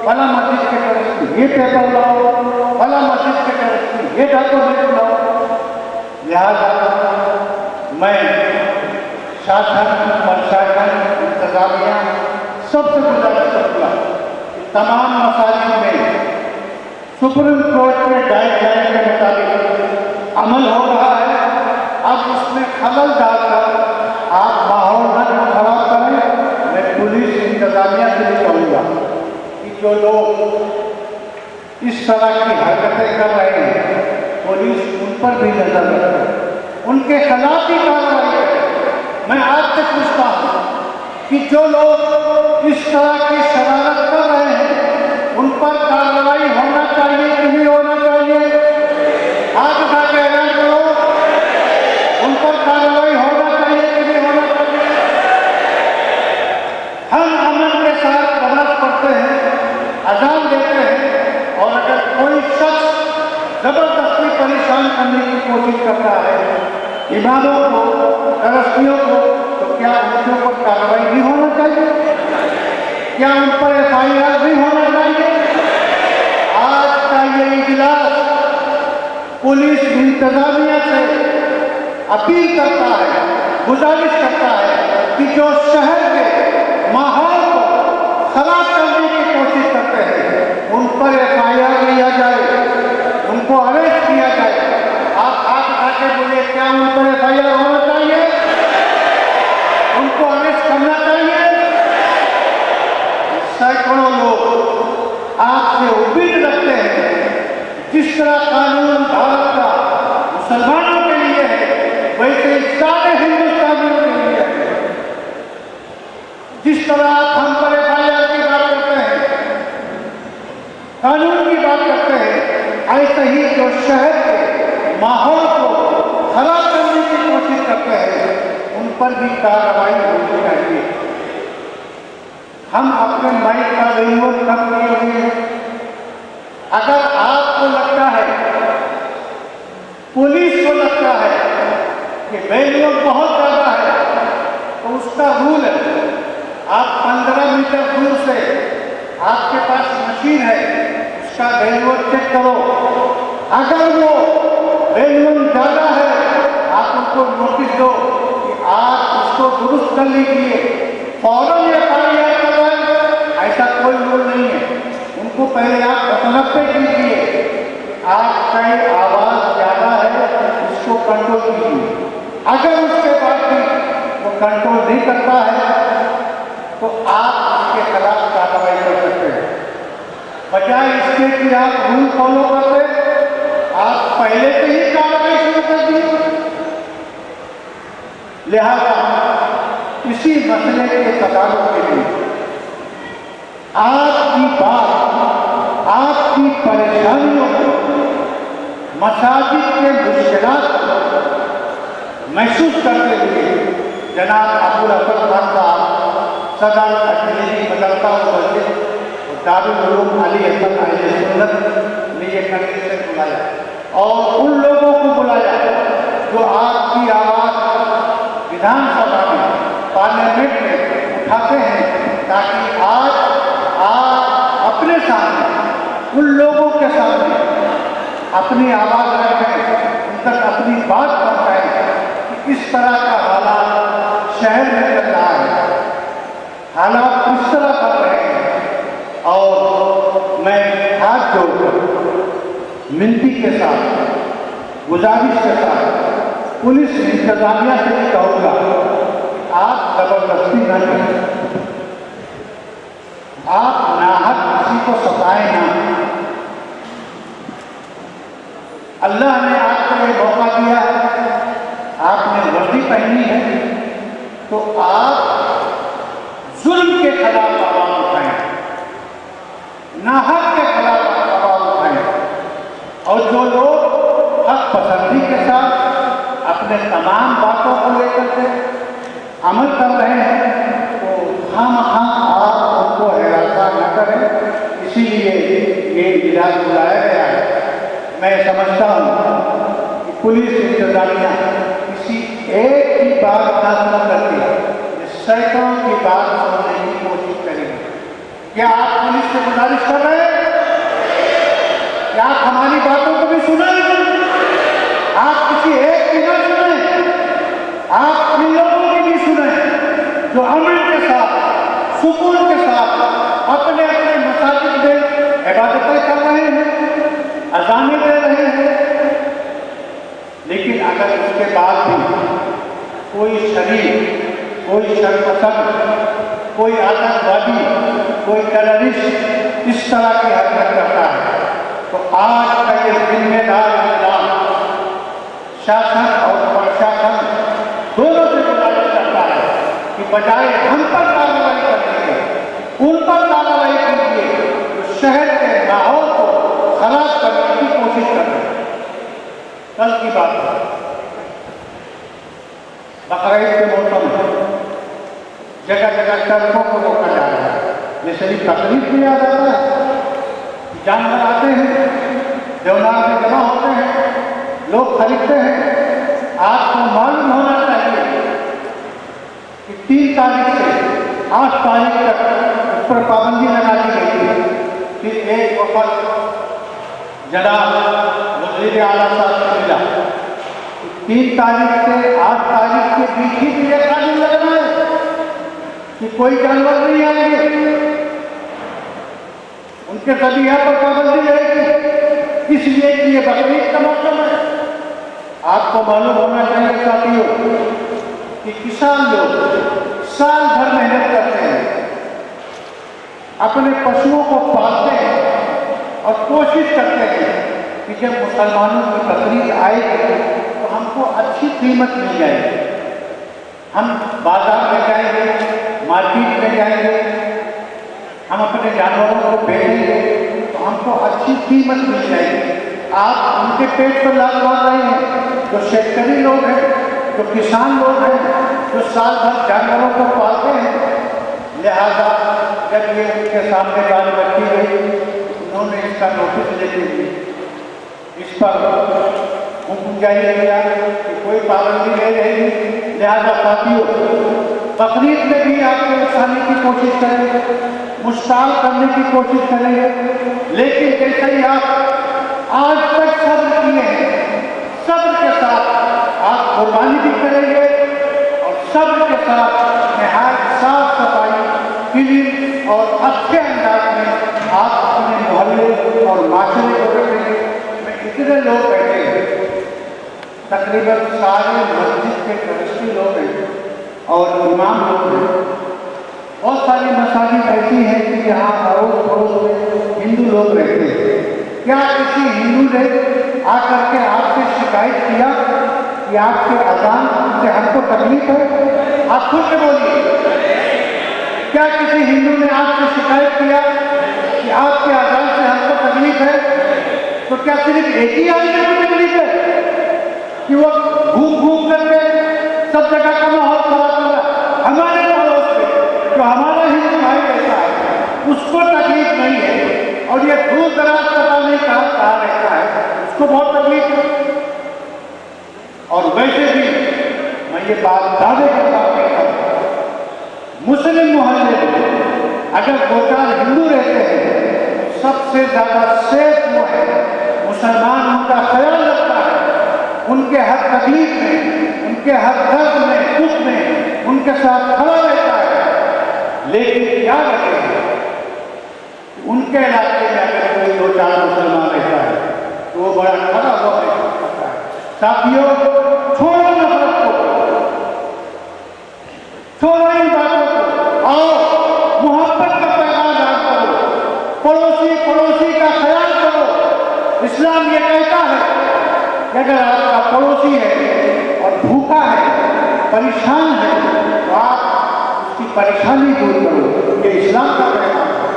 फला मस्जिद की तरफ से ये पेपर लाओ, फला मस्जिद की तरफ से ये डॉक्यूमेंट लाओ। लिहाजा मैं शासन, प्रशासन, इंतजामिया सबसे गुजारिश करूँगा कि तमाम मसाजिद में सुप्रीम कोर्ट के गाइडलाइन के मुताबिक अमल हो रहा है। अब उसमें खलल डालकर आप माहौल न खराब करें। मैं पुलिस इंतजामिया से भी कहूँगा कि जो लोग इस तरह की हरकतें कर रहे हैं, पुलिस उन पर भी नजर रखे, उनके खिलाफ भी कार्रवाई करे। मैं आपसे पूछता हूँ, कि जो लोग इस तरह की शरारत कर रहे हैं उन पर कार्रवाई होना चाहिए कि नहीं होना चाहिए? हाथ उठा के ऐलान करो, उन पर कार्रवाई होना चाहिए कि नहीं होना चाहिए? हम अमन के साथ नमाज पढ़ते हैं, अजान देते हैं, और अगर कोई शख्स जबरदस्ती परेशान करने की कोशिश करता है इमामों को, ट्रस्टियों को, तो क्या उनके ऊपर कार्रवाई नहीं होना चाहिए? क्या उन पर FIR नहीं होना चाहिए? आज का ये इजलास पुलिस इंतजामिया से अपील करता है, गुजारिश करता है कि जो शहर के माहौल को खराब करने की कोशिश करते हैं उन पर FIR लिया जाए, उनको अरेस्ट किया जाए। आप हाथ उठा के बोलिए, क्या उन पर FIR होना चाहिए? उनको अरेस्ट करना चाहिए? सैकड़ों लोग आपसे उम्मीद रखते हैं, जिस तरह कानून भारत का मुसलमानों के लिए है वैसे ही सारे हिंदुस्तानियों के लिए है। जिस तरह आप हम पर FIR की बात करते हैं, कानून की बात करते हैं, ऐसे ही जो शहर के माहौल को खराब करने की कोशिश करते हैं उन पर भी कार्रवाई होनी चाहिए। हम अपने माइक का विनियोग कम किए हुए हैं। अगर आपको लगता है, पुलिस को लगता है कि वैल्यूम बहुत ज़्यादा है, तो उसका रूल है, आप 15 मीटर दूर से, आपके पास मशीन है, उसका वैल्यूम चेक करो। अगर वो वैल्यूम ज़्यादा है आप उनको नोटिस दो कि आप उसको दुरुस्त कर लीजिए, फौरन FIR करवाएं। ऐसा कोई रूल नहीं है। उनको पहले आप मतलब पे कीजिए, आपका आवाज़ ज़्यादा है, उसको कंट्रोल कीजिए। अगर उसके बाद भी वो कंट्रोल नहीं करता है तो आप उसके खिलाफ कार्रवाई कर सकते हैं। बजाय इसके कि आप रूल फॉलो करते, आप पहले से ही कार्रवाई शुरू कर दी। लिहाजा इसी मसले के तदारुक के लिए आपकी बात, आपकी परेशानियों को, मसाजिद के मुश्किलात को महसूस करते हुए जनाब अबुल हसन खान साहब, सदर अजमेरी मदरसा मस्जिद और दारुल उलूम अली हसन अहले सुन्नत ने यह कन्वेंशन बुलाया और उन लोगों को बुलाया जो आपकी आवाज़ विधानसभा में, पार्लियामेंट में उठाते हैं, ताकि आज आप अपने सामने, उन लोगों के सामने अपनी आवाज़ रखें, उन तक अपनी बात पहुँचाएं कि इस तरह का हालात शहर में चल रहा है, हालात किस तरह कर रहे हैं। और मैं हाथ जोड़कर मिनती के साथ, गुजारिश के साथ पुलिस इंतजामिया से भी कहूँगा, आप जबरदस्ती न करें, आप नाहक किसी को सताएं ना। अल्लाह ने आपको ये मौका दिया है, आपने वर्दी पहनी है, तो आप जुल्म के खिलाफ आवाज उठाएं, नाहक के खिलाफ आवाज उठाएं। और जो लोग हक पसंदी के साथ अपने तमाम बातों को लेकर के अमल कर रहे हैं, तो खामखा आप उनको हैरासा न करें। इसीलिए ये इजलास बुलाया गया है। मैं समझता हूँ कि पुलिस इंतजामिया किसी एक की बात न सुन करके सैकड़ों की बात सुनने की कोशिश करेंगे। क्या आप पुलिस से गुजारिश कर रहे हैं? क्या आप हमारी बातों को भी सुनेंगे? आप किसी एक की न सुने, आप उन लोगों की भी सुने जो अमन के साथ, सुकून के साथ अपने अपने मसाजिद में इबादतें कर रहे हैं, अज़ानें दे रहे हैं। लेकिन अगर उसके बाद भी कोई शरीफ, कोई शरपसंद, कोई आतंकवादी, कोई टेररिस्ट इस तरह की हरकत करता है, तो आज का ये जिम्मेदार इंतजाम शासन और प्रशासन दोनों से गुजारिश करता है कि बजाय हम पर कार्रवाई करने के उन पर कार्रवाई कीजिए जो शहर के माहौल को खराब करने की कोशिश कर रहे हैं। कल की बात है, बकरीद के मौसम में जगह जगह सड़कों को रोका जा रहा है। ये शरीफ तकलीफ भी याद आता है। जानवर आते हैं, देवनार में जमा होते हैं, लोग खरीदते हैं। आपको मालूम होना चाहिए कि 3 तारीख से 8 तारीख तक उस पर पाबंदी लगा दी गई है। फिर एक वक्त जनाब वज़ीर आला साहब से मिला, 3 तारीख से 8 तारीख के बीच ही ये कानून लगना है कि कोई जानवर नहीं आएंगे, उनके ज़रिया पर पाबंदी रहेगी, इसलिए कि ये बकरीद का मौसम है। आपको मालूम होना चाहिए साथियों कि किसान लोग साल भर मेहनत करते हैं, अपने पशुओं को पालते हैं और कोशिश करते हैं कि जब मुसलमानों की बकरीद आएगी तो हमको अच्छी कीमत मिल जाएगी। हम बाजार में जाएंगे, मार्केट में जाएंगे, हम अपने जानवरों को बेचेंगे तो हमको अच्छी कीमत मिल जाएगी। आप उनके पेट पर लात मार रहे हैं जो शेतकरी लोग हैं, जो किसान लोग हैं, जो साल भर जानवरों को पालते हैं। लिहाजा जब ये उनके सामने बात रखी गई, उन्होंने इसका नोटिस लेके दी, इस पर हुक्म जारी किया कि कोई पाबंदी नहीं रहेगी। लिहाजा साथियों, बकरीद में भी आपको उकसाने की कोशिश करेंगे, मुश्ताल करने की कोशिश करेंगे, लेकिन जैसे ही आप आज तक सब्र किए हैं, सब्र के साथ आप कुर्बानी भी करेंगे और सब्र के साथ निहायत साफ सफाई, क्लीन और अच्छे अंदाज में आप अपने मोहल्ले और माशरे को रखेंगे। में इतने लोग बैठे हैं, तकरीबन सारे मस्जिद के ट्रस्टी लोग हैं और इमाम लोग हैं। बहुत सारी मसाजिद ऐसी हैं कि यहाँ अड़ोस पड़ोस में हिंदू लोग रहते हैं। क्या किसी हिंदू ने आकर के आपसे शिकायत किया कि आपके अजान से हमको तकलीफ है? आप खुद से बोलिए, क्या किसी हिंदू ने आपसे शिकायत किया कि आपके अजान से हमको तकलीफ है? तो क्या सिर्फ एक ही आदमी को तकलीफ है कि वो घूम घूम करके सब जगह का माहौल खराब कर रहा? हमारे पड़ोस में जो हमारा हिंदू भाई रहता है उसको तकलीफ नहीं है, और ये दूर दराज पता नहीं कहाँ रहता है, उसको बहुत तकलीफ है। और वैसे भी मैं ये बात दावे के साथ कहता हूँ, मुस्लिम मोहल्ले में अगर 2-4 हिंदू रहते हैं, सबसे ज्यादा सेफ वो है, मुसलमान उनका ख्याल रखता है, उनके हर तकलीफ में, उनके हर दर्द में, दुख में उनके साथ खड़ा रहता है। लेकिन क्या रखें, उनके इलाके में अगर कोई 2-4 मुसलमान रहता है तो वो बड़ा खड़ा हुआ रहता है। साथियों, छोड़ो नफरत को, छोड़ो इन बातों को, आओ मोहब्बत का पैगाम दान करो, पड़ोसी का ख्याल करो। इस्लाम ये कहता है कि अगर आपका पड़ोसी है और भूखा है, परेशान है, तो आप उसकी परेशानी दूर करो। ये इस्लाम का पैगाम है,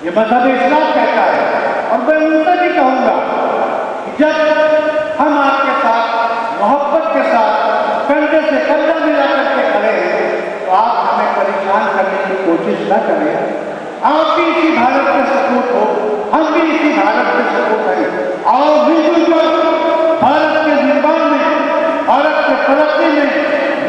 ये मज़हब इस्लाम कहता है। और मैं उनसे भी कहूँगा कि जब हम आपके साथ मोहब्बत के साथ कंधे से कंधा मिला करके खड़े हैं, तो आप हमें परेशान करने की कोशिश न करें। आप भी इसी भारत के सपूत हो, हम भी इसी भारत के सपूत हैं। आओ मिलजुल कर भारत के निर्माण में, भारत के तरक्की में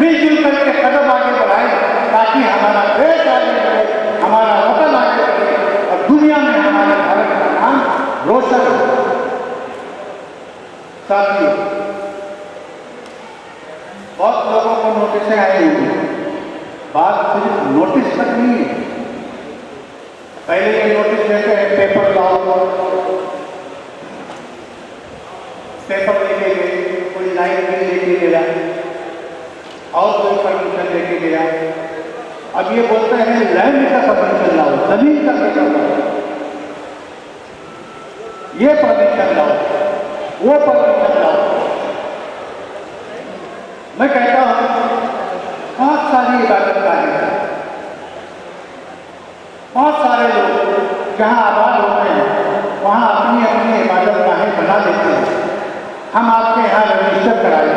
मिलजुल करके कदम आगे बढ़ाएं, ताकि हमारा देश आगे बढ़े, हमारा वतन आगे बढ़े और दुनिया में हमारे भारत का नाम रोशन हो। साथियों, बहुत लोगों को नोटिस आई होंगी, बात सिर्फ नोटिस तक नहीं है। पहले ये नोटिस देते हैं, पेपर लाओ, पेपर लेके गए, कोई लाइन भी लेके गया और कोई परमिशन लेके गया। अब ये बोलते हैं लैंड का परमिशन लाओ, जमीन का पेपर लाओ, ये परमिशन लाओ, वो परमिशन लाओ। मैं कहता हूँ, सारी इबादतगाहें हैं, बहुत सारे लोग जहाँ आबाद होते हैं वहाँ अपनी अपनी इबादतगाहें बना लेते हैं। हम आपके यहाँ रजिस्टर कराए,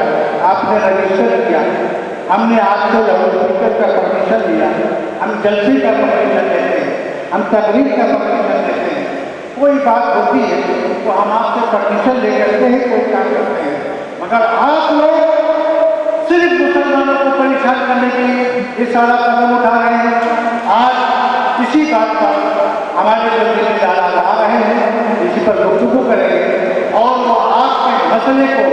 आपने रजिस्टर किया, हमने आपसे लाउडस्पीकर का परमिशन लिया, हम जलसे का परमिशन लेते हैं, हम तकरीर का परमिशन लेते हैं। कोई बात होती है तो हम आपसे परमिशन ले करके ही कोई काम करते हैं, मगर आप लोग सिर्फ मुसलमानों को परेशान करने के लिए ये सारा कदम उठा रहे हैं। आज इसी बात पर हमारे जो जिम्मेदार आ रहे हैं इसी पर गुफ्तगू करेंगे और वो आपके मसले को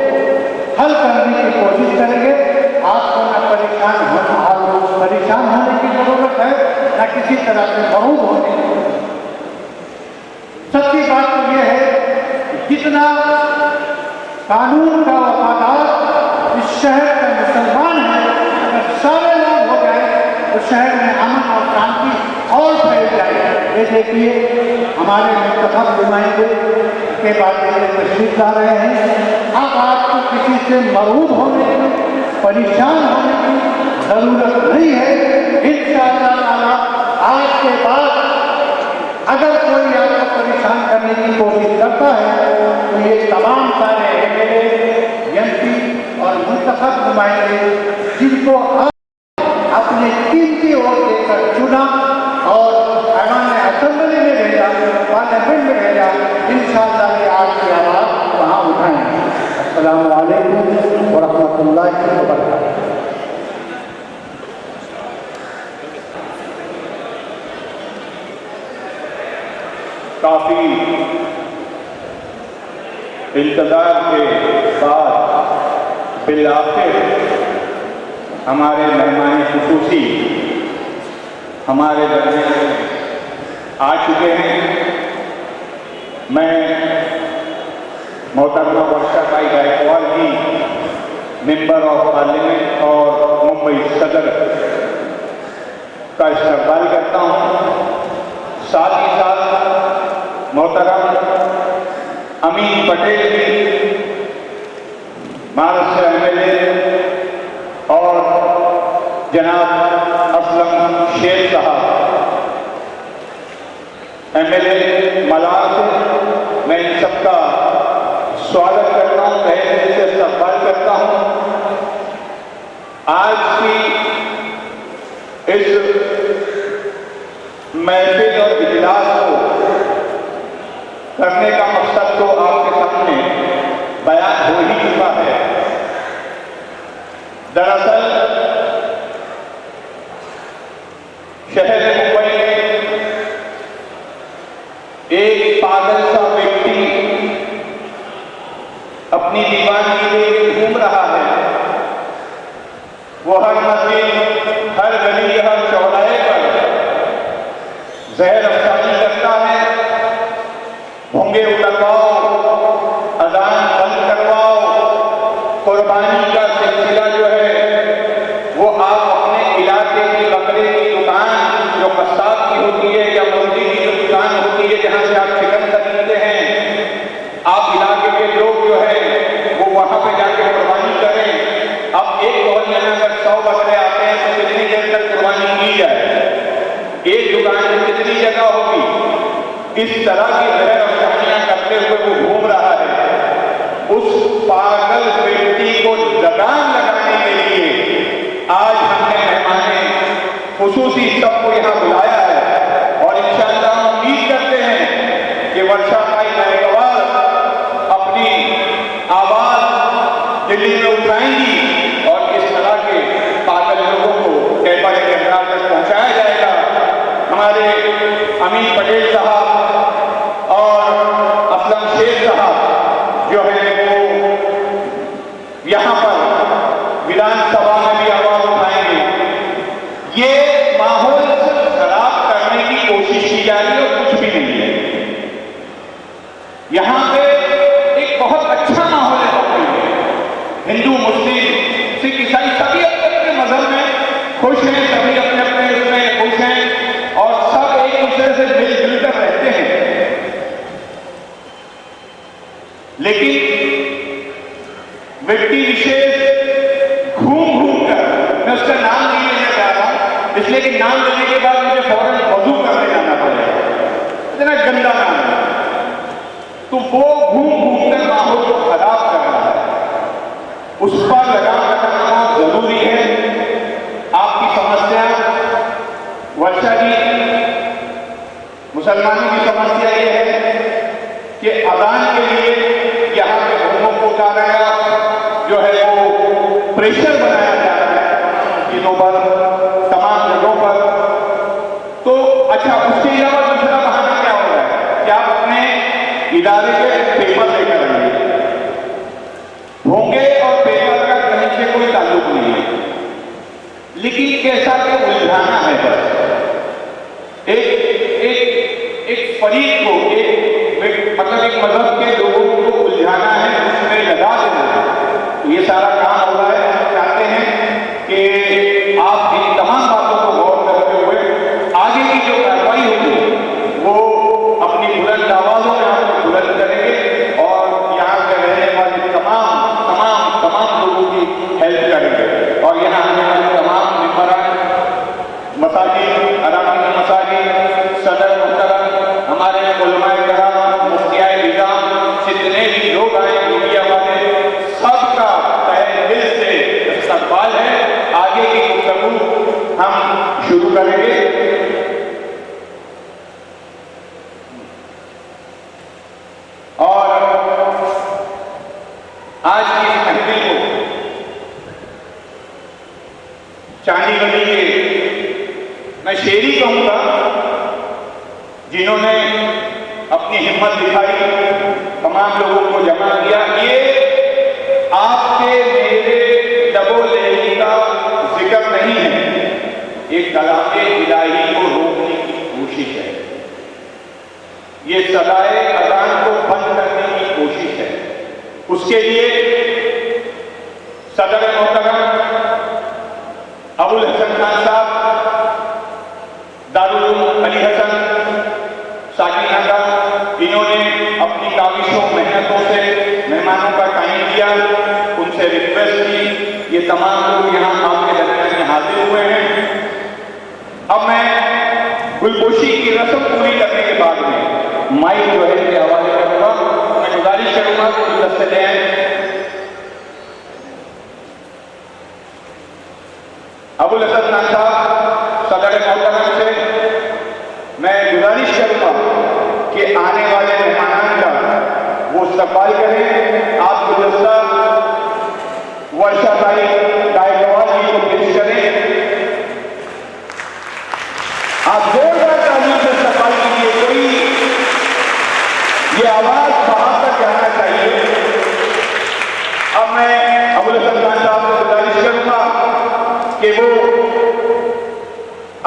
हल करने की कोशिश करेंगे। आपको न परेशान होने की जरूरत है, न किसी तरह से मरूब होने की जरूरत है। सच्ची बात तो यह है कि जितना कानून का वफादार इस शहर का मुसलमान है, अगर सारे लोग हो जाए तो शहर में अमन और शांति और फैल जाए। ये देखिए हमारे मुंतखब नुमाइंदे के बाद तशरीफ ला रहे हैं। अब आपको किसी से मरूब होने की, परेशान होने की जरूरत नहीं है। इंशाअल्लाह ताला आज के बाद अगर कोई आपको परेशान करने की कोशिश करता है तो ये तमाम सारे एमएलए, एमपी और मुंतखब नुमाइंदे जिनको अपने कीमती वोट देकर चुना और ऐवान असेंबली में भेजा, पार्लियामेंट में भेजा, इंशाअल्लाह ये आपकी आवाज़ वहाँ उठाएंगे। अस्सलामु अलैकुम व रहमतुल्लाहि व बरकातुहू। काफ़ी इंतज़ार के बाद बिलाखिर हमारे मेहमान खुसूसी हमारे दरमियान आ चुके हैं। मैं मोहतरमा वर्षाबाई गायकवाड़ जी, मेंबर ऑफ पार्लियामेंट और मुंबई सदर का इस्तकबाल करता हूँ। साथ ही साथ मोहतरम अमीन पटेल जी, महाराष्ट्र एमएलए और जनाब असलम शेख साहब एमएलए मलार से, मैं इन सबका स्वागत करता हूँ, तहे दिल से इस्तकबाल करता हूँ। आज की इस महफिल और इजलास को करने का मकसद तो आपके सामने बयान हो ही चुका है। दरअसल शहर मुंबई में एक पागल सा व्यक्ति अपनी दीवानगी लेकर घूम रहा है। वो हर मस्जिद, हर गली, हर चौराहे पर जहर अफसानी करता है। भोंगे उतरवाओ, अजान बंद करवाओ, कुर्बानी का सिलसिला जो है वो आप अपने इलाके की बकरे की दुकान जो कसाब की होती है या मुर्गी की जो दुकान होती है जहाँ से आप चिकन खरीदते हैं, आप इलाके के लोग जो है वो वहाँ पे जाके कुर्बानी करें। अब एक मोहल्ले में अगर 100 बकरे आते हैं तो कितनी देर तक कुर्बानी की जाए? एक दुकान में कितनी जगह होगी? इस तरह की गैर अफसानियां करते हुए वो घूम रहा है। उस पागल व्यक्ति को लगाम लगाने के लिए आज हमने मेहमाने खुसूसी सबको यहाँ बुलाया है और इंशाअल्लाह हम उम्मीद करते हैं कि वर्षाबाई गायकवाड़ अपनी आवाज दिल्ली में उठाएंगी और इस तरह के पागल लोगों को टेबल कैमरा तक पहुंचाया जाएगा। हमारे अमीन पटेल साहब और असलम शेख साहब जो है वो यहाँ पर विधानसभा में भी आवाज उठाएंगे। ये माहौल खराब करने की कोशिश की जा रही है और कुछ भी नहीं है। यहाँ पे एक बहुत अच्छा माहौल है। हिंदू, मुस्लिम, सिख, ईसाई सभी अपने अपने मजहब में खुश हैं, सभी अपने अपने उसमें खुश हैं और सब एक दूसरे से मिलजुल कर रहते हैं। लेकिन व्यक्ति विशेष घूम घूम कर, मैं उसका नाम नहीं लेना इसलिए कि नाम लेने के बाद मुझे फौरन वजू करने जाना पड़ेगा, इतना गंदा नाम है। तो वो घूम घूम कर माहौल को खराब कर रहा है, उस पर लगाम लगाना बहुत जरूरी है। आपकी समस्या वर्षा जी, मुसलमानों की समस्या ये है कि अजान के लिए यहाँ पे लोगों को उतारा जो है वो प्रेशर बनाया जा रहा है चीजों पर, तमाम जगहों पर। तो अच्छा, उसके अलावा दूसरा बहाना क्या हो रहा है कि आप अपने इदारे के पेपर लेकर आएंगे होंगे और पेपर का कहीं से कोई ताल्लुक नहीं है, लेकिन कैसा कि उलझाना है बस एक फरीक को, मतलब एक मजहब के लोगों को उलझाना है, उसमें लगा देना है। तो ये सारा काम हो रहा है। हम चाहते हैं कि आप इन तमाम बातों को गौर करते हुए आगे की जो कार्रवाई होगी वो अपनी बुलंद आवाजों में आपको बुलंद करेंगे और यहाँ पे रहने वाले तमाम लोगों की हेल्प करेंगे। और यहाँ आने वाले तमाम मेंबरान मसाजिद, अराकीन मसाजिद, सदर मुहतरम, हमारे उलमाए कराम, मुफ्तियाए निज़ाम, जितने भी लोग आए, मीडिया वाले, सबका तहे दिल से इस्तकबाल है। आगे की गुफ्तगू हम शुरू करेंगे। और आज की इस महफिल को चांदी गली के मैं शेरी कहूंगा जिन्होंने अपनी हिम्मत दिखाई, तमाम लोगों को जमा किया। ये आपके मेरे दबो लेने का जिक्र नहीं है, एक कलामे इलाही को रोकने की कोशिश है, ये सदाए अजान को बंद करने की कोशिश है। उसके लिए सदर मोहतरम अबुल हसन खान साहब, दारुल उलूम अली हसन साकिना, इन्होंने अपनी काविशों मेहनतों से मेहमानों का टाइम दिया, उनसे रिक्वेस्ट की। ये तमाम लोग यहाँ आपके दरमियान में हाजिर हुए हैं। अब मैं गुलपोशी की रस्म पूरी करने के बाद में माइक जो है के हवाले करूंगा। मैं गुजारिश करूंगा कि गुलदस्ते ले आए। अबुल हसन खान साहब सदर मोहतरम से मैं गुजारिश करूंगा कि आने वाले मेहमान का वो इस्तकबाल करें। आप गुलदस्ता वर्षा भाई गायकवाड़ जी को पेश करें। आप जोरदार तालियों से इस्तकबाल कीजिए। कोई ये आवाज बाहर तक जाना चाहिए। अब मैं अबुल हसन खान साहब से गुजारिश करूंगा कि वो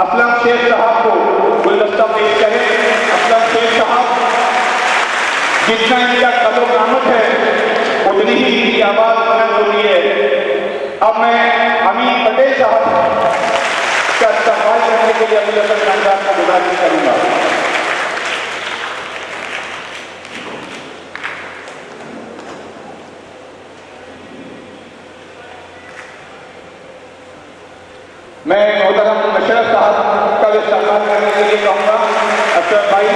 असलम शेख साहब को गुलदस्ता पेश करें। असलम शेख साहब, जितना इनका कदो कामत है उतनी ही इनकी आवाज बुलंद होती है। अब मैं अमीन पटेल साहब का इस्तकबाल करने के लिए अबुल हसन खान साहब को गुजारिश करूंगा। मैं मोहतरम अशरफ साहब का इस्तकबाल करने के लिए कहूँगा। अशरफ भाई,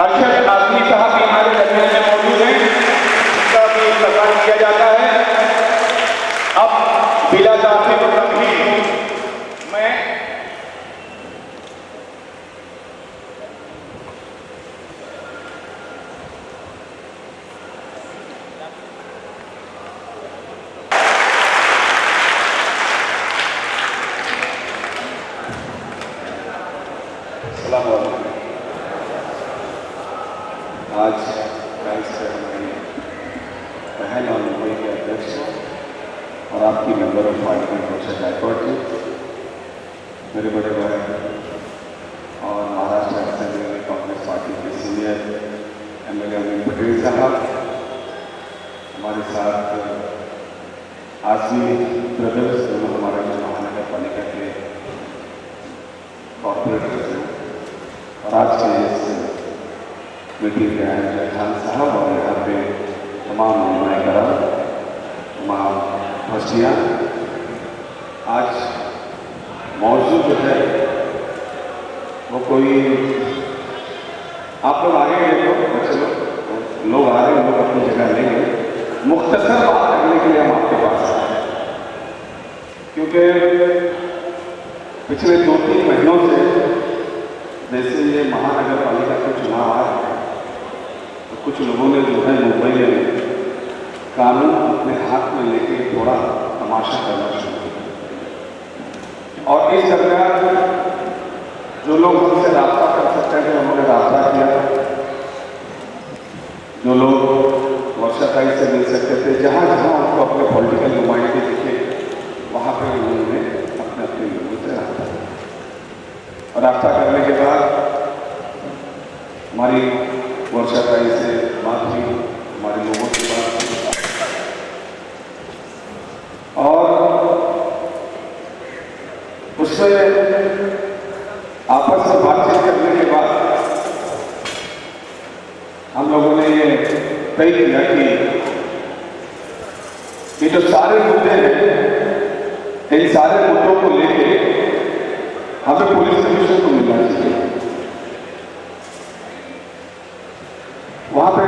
अरशद आजमी साहब भी हमारे दरमियान में मौजूद हैं, उनका भी इस्तकबाल किया जाता है। अब बिला दाखिल और तमहीद मैं आज राइस से हमारी बहन और मुंबई के अध्यक्ष और आपकी member of parliament professor Gaikwad ji, मेरे बड़े भाई और महाराष्ट्र असेंबली में कांग्रेस पार्टी के सीनियर एमएलए अमीन पटेल साहब, हमारे साथ आजमी ब्रदर्स, दोनों हमारे महानगर पालिका के कॉर्पोरेटर से और आज के इस मीटिंग के आयोजक खान साहब और यहाँ पे तमाम नुमाइंदरान, तमाम हस्तियाँ, आज मौजू जो है वो कोई आप लोग आगे देखो, बच्चे लोग आ रहे हैं, लोग अपनी जगह लेंगे। मुख्तसर बात करने के लिए हम आपके पास आए हैं, क्योंकि पिछले 2-3 महीनों से जैसे ये महानगर पालिका का चुनाव आ रहा है, तो कुछ लोगों ने जो है मुंबई में कानून अपने हाथ में लेके थोड़ा तमाशा करना शुरू किया और इस दरमियान जो लोग हमसे रास्ता कर सकते हैं उन्होंने रास्ता किया, जो लोग वर्षाताई से मिल सकते थे, जहाँ जहाँ उनको अपने पॉलिटिकल नुमाइंदे दिखे वहाँ पर उन्होंने अपने अपने लोगों से रास्ता किया और रास्ता करने के बाद हमारी वर्षाताई से बात हुई, हमारे लोगों से बात हुई और उसमें आपस में बातचीत करने के बाद हम लोगों ने ये तय किया कि ये जो सारे मुद्दे हैं, इन सारे मुद्दों को लेके हमें पुलिस कमिश्नर को मिलना चाहिए। वहां पे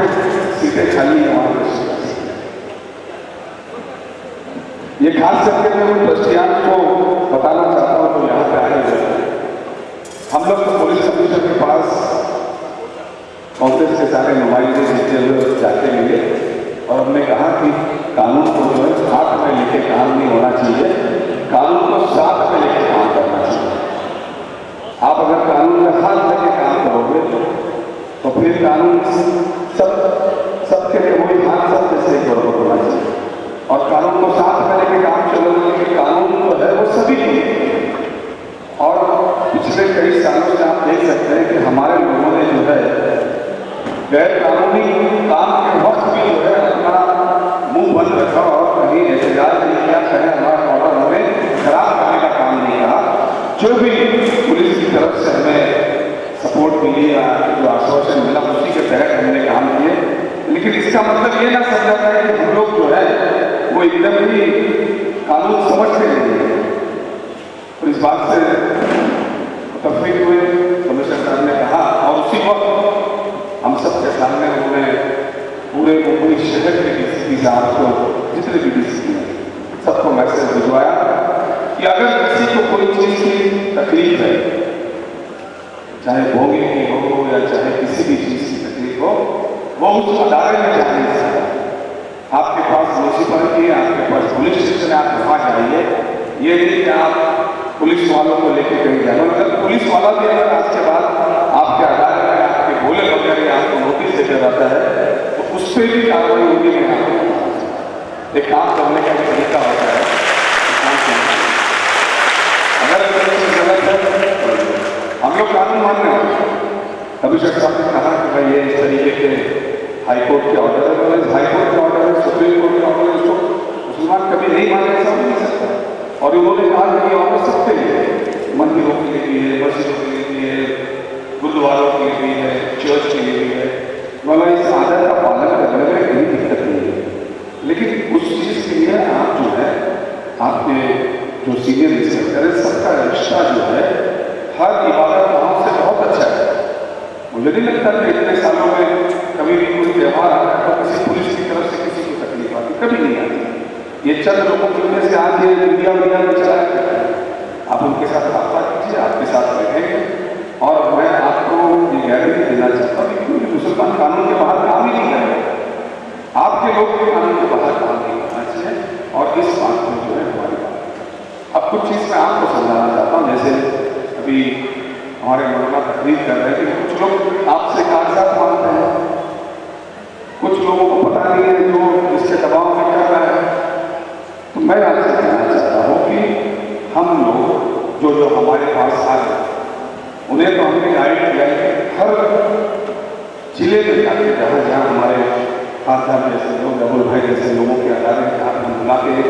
सीटें खाली हैं, वहां पर ये खास करके मैं उन ट्रस्टियां को बताना चाहता हूं तो यहाँ पे आए हुए हम लोग तो पुलिस कमिश्नर के पास कांग्रेस के सारे नुमाइंदे जीते हुए जाके मिले और हमने कहा कि कानून को जो है हाथ में लेके काम नहीं होना चाहिए, कानून को साथ में लेके काम करना चाहिए। आप अगर कानून में हाथ लेके काम करोगे तो फिर कानून सबके लिए वही हाथ सब जैसे बराबर होना चाहिए और कानून को साथ में लेके काम चलोगे कि कानून जो है वो सभी के लिए। और पिछले कई सालों से आप देख सकते हैं कि हमारे लोगों ने जो है गैर कानूनी काम के वक्त भी जो है अपना मुंह बंद रखा और कहीं एहतजाज नहीं किया, चाहे हमारा ऑर्डर हमें खराब करने का काम नहीं किया। जो भी पुलिस की तरफ से हमें सपोर्ट मिली या जो आश्वासन मिला उसी के तहत हमने काम किए, लेकिन इसका मतलब ये ना समझा जाए कि हम लोग जो है वो एकदम ही कानून समझते नहीं है। तो इस बात से तफरीक हुए, कमिश्नर साहब ने कहा और उसी वक्त हम सबके सामने उन्होंने पूरे मुंबई शहर के डीसीपी साहब को, जितने भी डीसीपी हैं सबको मैसेज भिजवाया कि अगर किसी को कोई चीज़ की तकलीफ है, चाहे भोगी की हो या चाहे किसी भी चीज़ की तकलीफ हो, वो उस अदालत में जा नहीं सकता। आपके पास म्यूनसिपलिटी है, आपके पास पुलिस स्टेशन है, आप वहाँ जाइए। ये नहीं कि आप पुलिस वालों को लेके कहीं जाना, अगर पुलिस वाला भी अगर आज के बाद आपके अदालत में आपके बोले वगैरह आपको नोटिस देकर जाता है तो उस पर भी कार्रवाई होगी। नहीं आपको एक काम करने का एक तरीका होता है, अगर गलत है हम लोग कानून मानने वाले। कमिश्नर साहब ने कहा कि भाई ये इस तरीके के हाईकोर्ट के ऑर्डर है, हाईकोर्ट के ऑर्डर है, सुप्रीम कोर्ट के ऑर्डर है, उसको मुसलमान कभी नहीं माने, ऐसा नहीं सकता। और उन्होंने कहा कि ये ऑर्डर सबके लिए, मंदिरों के लिए भी है, मस्जिदों के लिए भी है, गुरुद्वारों के लिए भी है, चर्च के लिए भी है, मतलब इस आदत का पालन करने में कोई दिक्कत नहीं है। लेकिन उस चीज़ के लिए आप जो है आपके जो सीनियर इंस्पेक्टर है सबका रिश्ता जो है हर इबादत गाँव से बहुत अच्छा है। मुझे नहीं लगता कि इतने सालों में कभी भी कोई त्यौहार आता है तो किसी पुलिस की तरफ से किसी को तकलीफ आती, कभी नहीं आती। ये चंद लोगों की वजह से आज ये मीडिया में चला करते हैं। आप उनके साथ रब्ता कीजिए, आपके साथ बैठेंगे और मैं आपको ये गारंटी देना चाहता हूँ क्योंकि मुसलमान कानून के बाहर काम ही नहीं करेंगे, आपके लोग भी कानून के बाहर काम नहीं करना चाहिए। और इस बात में जो है हमारी बात अब कुछ चीज़ मैं आपको समझाना चाहता हूँ। जैसे अभी हमारे मौलाना तकरीर कर रहे हैं कि कुछ लोग आपसे कागजात मांगते हैं, कुछ लोगों को पता नहीं है जो जिसके दबाव में कर रहा है। तो मैं आपसे कहना चाहता हूँ कि हम लोग जो हमारे पास आए उन्हें तो हमने गाइड किया है हर जिले में जाके जहाँ जहाँ हमारे खासदार जैसे लोग, रबुल भाई जैसे लोगों के अदालत के हाथ में बुला के हैं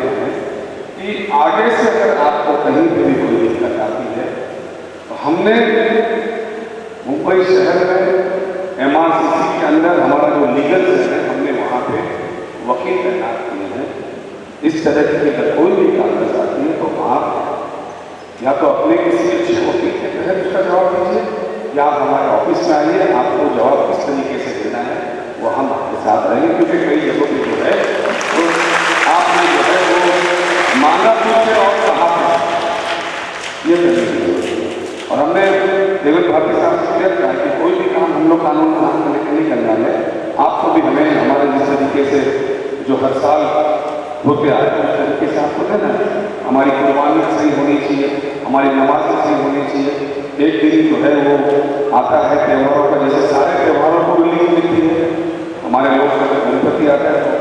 कि आगे से अगर आपको कहीं पर भी कोई दिक्कत आती है तो हमने मुंबई शहर में MRCC के अंदर हमारा जो लीगल सेल है, हमने वहाँ पे वकील तैनात किए हैं। इस तरह की अगर कोई भी कागज आती है तो आप या तो अपने किसी अच्छे वकील के तहत उसका जवाब दीजिए, या आप हमारे ऑफिस में आइए, आपको जवाब किस तरीके से देना है वो हम आपके साथ रहेंगे। क्योंकि कई जगहों पर जो है तो आपने जो है वो मांगा पूछे और कहा ये करने की जरूरत है। और हमने देवेंद्र भारती साहब से क्लियर कहा कि कोई भी काम हम लोग कानून बना कर लेकर नहीं करना है, आपको भी हमें हमारे जिस तरीके से जो हर साल होते आए उस तरीके से आपको देना है। हमारी कुर्बानी सही होनी चाहिए, हमारी नमाज़ें सही होनी चाहिए। एक दिन जो है वो आता है त्योहारों का, जैसे सारे त्योहारों को रिलीज मिलती है। हमारे लोग गणपति आता है तो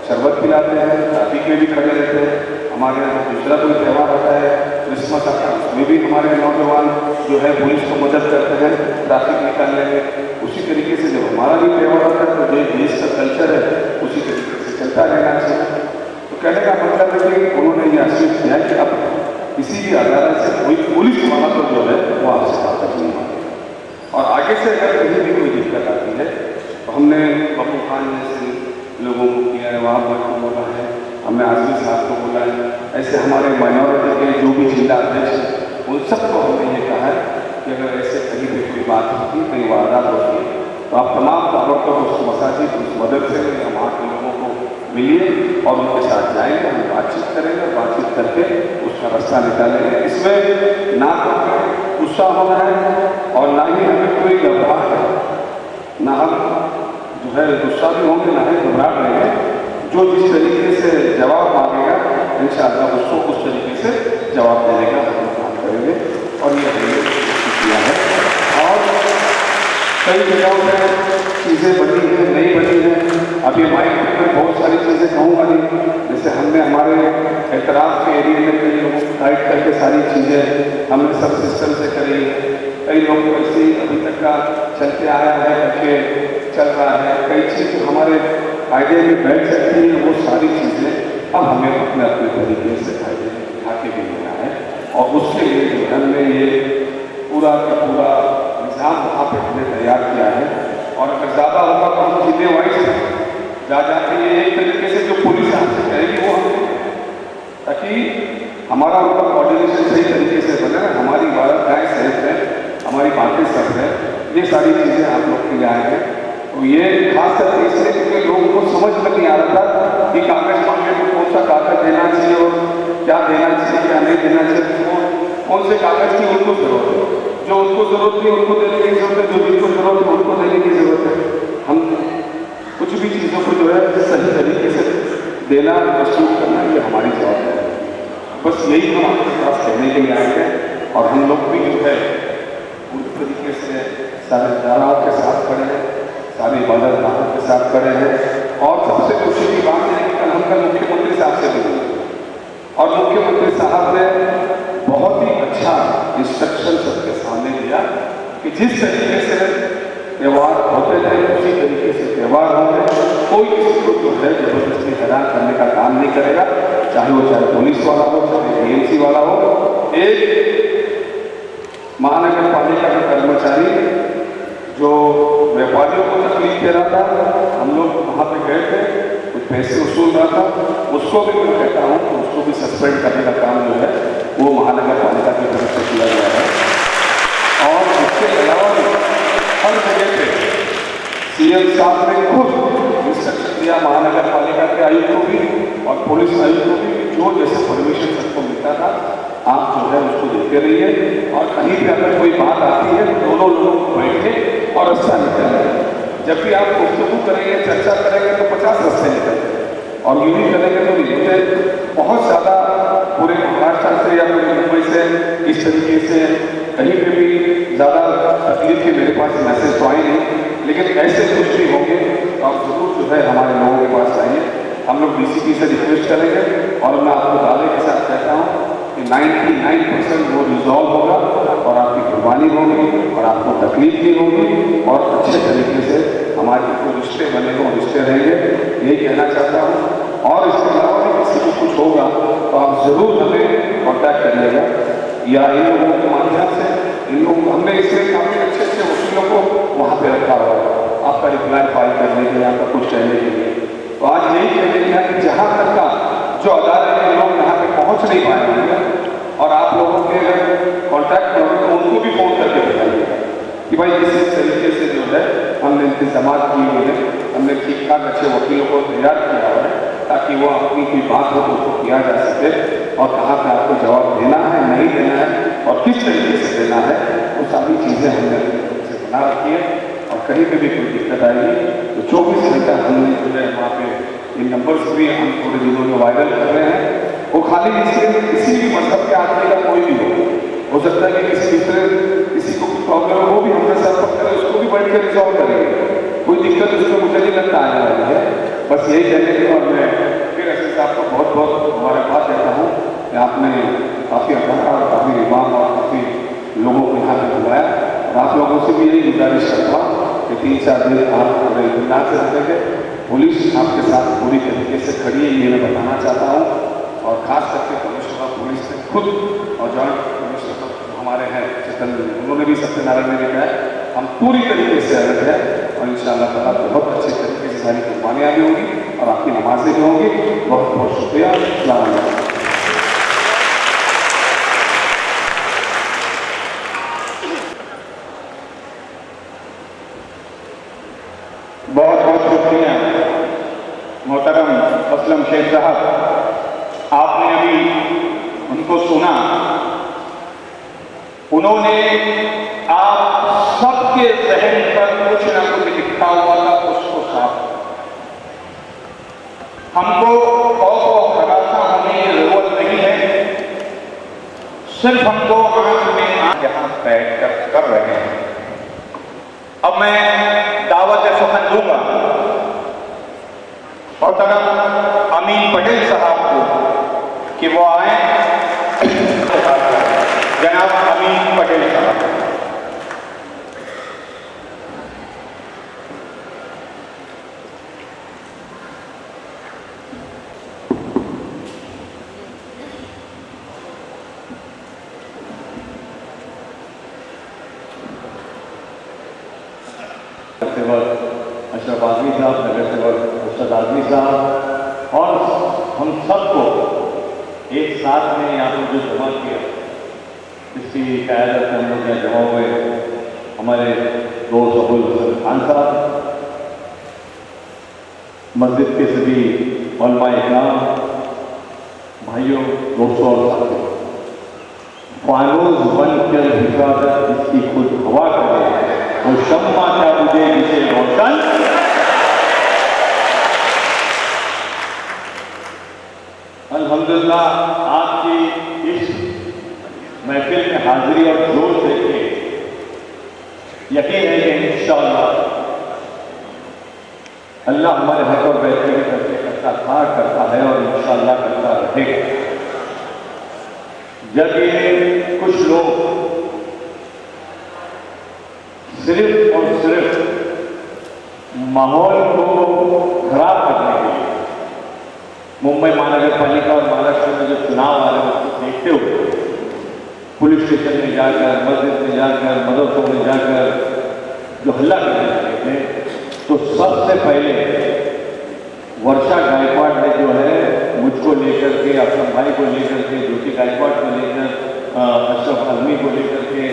शरबत पिलाते हैं, ट्रैफिक में भी खड़े रहते हैं। हमारे यहाँ दूसरा कोई त्यौहार आता है, क्रिसमस आता है, उसमें भी हमारे नौजवान जो है पुलिस को मदद करते हैं ट्रैफिक निकालने में। उसी तरीके से जब हमारा भी त्यौहार आता है तो जो देश का कल्चर है उसी तरीके से चलता रहना चाहिए। तो कहने का मतलब है कि उन्होंने ये आश्वस्त किया कि अब किसी भी अदालत से कोई पुलिस वाला तो जो है वो आपसे वापस नहीं मांगे। और आगे से अगर कहीं भी कोई दिक्कत आती है तो हमने बब्बू खान जैसे लोगों को किया है, वहाँ को बोला है, हमने आजमी साहब को बोला है, ऐसे हमारे माइनॉरिटी के जो भी जिला अध्यक्ष हैं उन सबको हमने ये कहा है कि अगर ऐसे कहीं भी कोई बात होती, कहीं वारदात होती है तो आप तमाम तौर पर उस मसाजिद उस मदद से या वहाँ के लोगों को मिलिए और उनके साथ जाएंगे, हम बातचीत करेंगे और बातचीत करके उसका रास्ता निकालेंगे। इसमें ना तो गुस्सा होना है और ना ही हमें कोई घबराहट है, ना हम जो है गुस्सा भी होंगे ना ही घबराहट रहेंगे। जो जिस तरीके से जवाब मांगेगा इंशाअल्लाह उसको उस तरीके से जवाब देने का हम काम करेंगे। और ये हमने किया है और कई जगहों पर चीज़ें बनी हैं, नहीं बनी हैं। अभी माइक में बहुत सारी चीज़ें कहूँगा नहीं, जैसे हमने हमारे एतराफ़ के एरिया में कई लोगों को गाइड करके सारी चीज़ें हमने सब सिस्टम से करी है। कई लोग ऐसे अभी तक का चलते आया है करके चल रहा है, कई चीज़ हमारे आइडिया में बैठ सकती है, वो सारी चीज़ें अब हमें अपने अपने तरीके से फायदे उठा के भी लेना है। और उसके लिए जो हमने ये पूरा का पूरा निज़ाम वहाँ पर हमने तैयार किया है। और अगर ज़्यादा होगा तो हम जिले वाइज जा जाके ये एक तरीके से जो पुलिस हमसे करेगी वो हम, ताकि हमारा उनका कोऑर्डिनेशन सही तरीके से बने। हमारी इबादतगाहें सेफ है, हमारी बातें सब है, ये सारी चीज़ें आप लोग के लिए आएंगे। तो ये खास करके इसलिए क्योंकि लोगों को समझ में नहीं आ रहा था कि कागज मांगे तो कौन सा कागज देना चाहिए और क्या देना चाहिए क्या नहीं देना चाहिए, कौन से कागज की उनको जरूरत है, जो उनको जरूरत नहीं उनको देने की जरूरत है, जो जिनको जरूरत है उनको देने की जरूरत है। हम कुछ भी चीज़ों को जो है सही तरीके से देना प्रस्तुत करना ये हमारी जवाबदारी है। बस यही हम आपके पास कहने के लिए आए हैं। और हम लोग भी जो है पूरी तरीके से सारे दाराओं के साथ खड़े हैं, सारी इबादतगाहों के साथ खड़े हैं। और सबसे खुशी की बात है कि कल हम कल मुख्यमंत्री साहब से मिले और मुख्यमंत्री साहब ने बहुत ही अच्छा इंस्ट्रक्शन सबके सामने दिया कि जिस तरीके से त्यौहार होते थे उसी तरीके से त्यौहार होंगे। कोई किसी को जो है जबरदस्ती हैरान करने का काम नहीं करेगा, चाहे वो पुलिस वाला हो, चाहे BMC वाला हो। एक महानगर पालिका का कर्मचारी जो व्यापारियों को तकलीफ दे रहा था, हम लोग वहाँ पे गए थे, कुछ पैसे वसूल रहा था, उसको भी मैं कहता हूँ कि उसको भी सस्पेंड करने का काम जो है वो महानगर पालिका की तरफ से किया गया है। और इसके अलावा भी हर जगह पे CM साहब ने खुद इंस्ट्रक्शन दिया महानगर पालिका के आयुक्त को भी और पुलिस आयुक्त को भी, जो जैसे परमिशन सबको मिलता था आप जो है उसको देते रहिए। और कहीं भी अगर कोई बात आती है तो दोनों लोग बैठे और रास्ता निकालेंगे। जब भी आप गुफ्तगू करेंगे, चर्चा करेंगे तो 50 रास्ते निकलेंगे और यूँ करेंगे तो नहीं। मुझे बहुत ज़्यादा पूरे महाराष्ट्र से या पूरे मुंबई से इस तरीके से कहीं पे भी ज़्यादा तकलीफ के मेरे पास मैसेज तो आए नहीं, लेकिन ऐसे कुछ भी होंगे तो आप जरूर जो है हमारे लोगों के पास आइए। हम लोग DCP से रिक्वेस्ट करेंगे और मैं आपको दावे के साथ कहता हूँ कि 99% वो रिजॉल्व होगा और आपकी कुर्बानी होगी और आपको तकलीफ भी होगी और अच्छे तरीके से हमारे जो रिश्ते बने हों रिश्ते रहेंगे, यही कहना चाहता हूँ। और इसके अलावा भी किसी को कुछ होगा तो आप ज़रूर हमें कॉन्टैक्ट करिएगा या इन लोगों के माध्यम से इन लोग हमने इसलिए काफ़ी अच्छे अच्छे वकीलों को वहाँ पे रखा हुआ है आपका रिप्लाई फाइल करने के लिए, आपका कुछ कहने के लिए। तो आज यही कहने के लिए कि जहाँ तक का जो अदालत के लोग यहाँ पे पहुँच नहीं पाए होंगे और आप लोगों के अगर कॉन्टैक्ट करोगे तो उनको भी फ़ोन करके बताइएगा कि भाई इस तरीके से जो है हमने इंतजाम किए हुए हैं, हमने ठीक ठाक अच्छे वकीलों को तैयार किया हुआ है ताकि वो अपनी कोई बात हो तो उसको किया जा सके और कहाँ पे आपको जवाब देना है, नहीं देना है और किस तरीके से देना है, वो सारी चीज़ें हमने से बना रखी है। और कहीं पे भी कोई दिक्कत आएगी तो 24 घंटा हमने जो है वहाँ पे इन नंबर्स भी हम थोड़े दिनों में वायरल कर रहे हैं। वो खाली किसी भी मजहब के आदमी का कोई भी हो सकता है कि किसी को प्रॉब्लम है वो भी हमने संपर्क करें, उसको भी बैठ कर रिजॉल्व करेंगे, कोई दिक्कत उसमें मुझे नहीं लगता आने वाली है। बस यही कहने के बाद मैं फिर ऐसे साहब को बहुत बहुत मुबारकबाद देता हूँ कि आपने काफ़ी अच्छा और काफ़ी इमाम और काफ़ी लोगों को यहाँ पे बुलाया और आप लोगों से भी यही गुजारिश करता हूँ कि 3-4 दिन आप पूरे इत्मीनान से रखेंगे। पुलिस आपके साथ पूरी तरीके से खड़ी है ये मैं बताना चाहता हूँ और ख़ास करके कमिश्नर ऑफ पुलिस ने खुद और जॉइंट कमिश्नर हमारे हैं चेतन, उन्होंने भी सत्यनारायण ने कहा है हम पूरी तरीके से अलर्ट है और इंशाअल्लाह ताला बहुत अच्छे तरीके से सारी कुर्बानियाँ भी होंगी और आपकी नमाजें भी होंगी। बहुत बहुत शुक्रिया। अस्सलाम वालेकुम। बहुत बहुत शुक्रिया मोहतरम असलम शेख साहब, आपने अभी उनको सुना, उन्होंने आप सबके जहन पर कुछ न कुछ लिखा हुआ था उसको साफ। हमको खौफ और हरासा होने की जरूरत नहीं है, सिर्फ हमको आंख में आंख यहाँ बैठ कर रहे हैं। अब मैं दावत सुखन दूंगा मोहतरम अमीन पटेल साहब को कि वो आए। जनाब अमीन पटेल साहब। अशरफ आदमी साहब, नगर सेवक मुर्शद आदमी साहब और हम सबको एक साथ में यहाँ पर जो जमा किया, इसकी क़यादत हम लोग यहाँ जमा हुए हमारे दोस्त अबुल हसन खान साहब, मस्जिद के सभी उलमा इकराम, भाइयों, दोस्तों और साथियों, फानूस बनकर हिफाजत इसकी खुद हवा करे और शम्मा क्या बुझे जिसे रोशन। अल्हम्दुलिल्लाह आपकी इस महफिल में हाजिरी और जोश देखे यकीन है कि इंशाअल्लाह अल्लाह हमारे हक और बैठने के फैसले करता है और इंशाअल्लाह करता रहेगा। जब ये कुछ लोग सिर्फ और सिर्फ माहौल को खराब करने के लिए मुंबई महानगर पालिका और महाराष्ट्र में जो चुनाव आ रहे हैं उसको देखते हुए पुलिस स्टेशन में जाकर, मस्जिद में जाकर, मदरसों में जाकर जो हल्ला करने लगे थे, तो सबसे पहले वर्षा गायकवाड़ ने जो है मुझको लेकर के, असलम भाई को लेकर के, ज्योति गायकवाड़ को लेकर, अशरफ आजमी को लेकर के,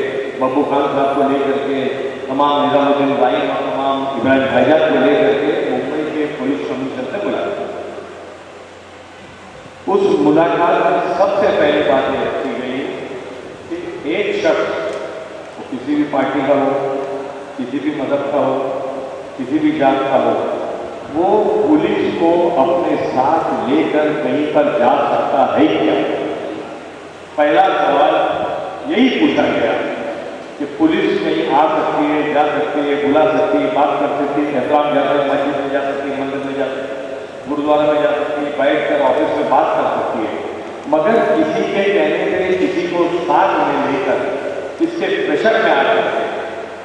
बब्बू खान साहब को लेकर के, तमाम निजामुद्दीन भाई और तमाम इब्राहिम भाईजान को लेकर के मुंबई के पुलिस कमिश्नर से मुलाकात। उस मुलाकात में सबसे पहले बात ये रखी गई कि एक शख्स, वो किसी भी पार्टी का हो, किसी भी मजहब का हो, किसी भी जात का हो, वो पुलिस को अपने साथ लेकर कहीं पर जा सकता है क्या? पहला सवाल यही पूछा गया कि पुलिस कहीं आ सकती है, जा सकती है, बुला सकती है, बात कर सकती है, एहतराम जाता है, मस्जिद में जा सकती है, मंदिर में जा सकती है, गुरुद्वारा में जा सकती है, बैठ कर ऑफिस में बात कर सकती है, मगर किसी के कहने से किसी को साथ में लेकर इसके प्रेशर में आ सकते हैं,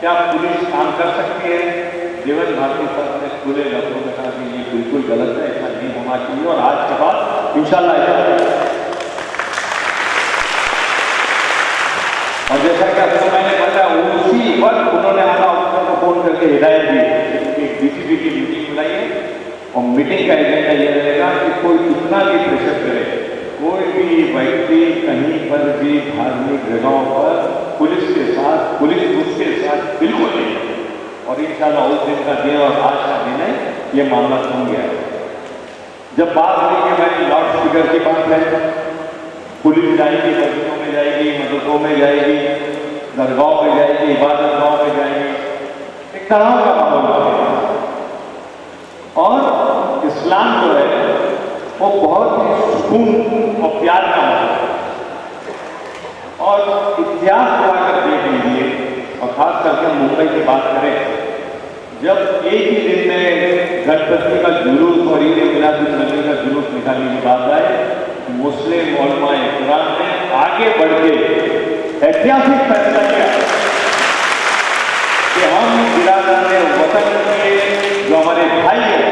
क्या पुलिस काम कर सकती है? देवेंद्र भारती साहब ने खुले लफ्जों में कहा कि ये बिल्कुल गलत है, ऐसा नहीं होना चाहिए और आज के बाद इंशाल्लाह ऐसा होगा। और जैसा कि मैंने करके हिदायत दी कि डीसीपी की मीटिंग बुलाइए और मीटिंग का एजेंडा ये रहेगा कि कोई कितना भी प्रेशर करे, कोई भी व्यक्ति कहीं पर भी धार्मिक जगहों पर पुलिस उसके साथ बिल्कुल नहीं। और इंशाल्लाह उस दिन का दिन और आज का दिन है, ये मामला थम गया है। जब बात हुई कि भाई लाउड स्पीकर की बात है, पुलिस जाएगी, मस्जिदों में जाएगी, मदरसों में जाएगी, दरगाहों में जाएगी, इबादत गाहों में जाएगी, एक तरह का माहौल है। और इस्लाम जो है वो बहुत ही सुकून और प्यार का माहौल है। और इतिहास बुलाकर देख लीजिए, और खास करके मुंबई की बात करें, जब एक ही दिन में गणपति का जुलूस और ईद मिलादुन्नबी का जुलूस निकालने की बात आए, मुस्लिम उलमाए इकराम ने आगे बढ़ के ऐतिहासिक फैसला किया कि हम बिरादरान वतन के जो हमारे भाई हैं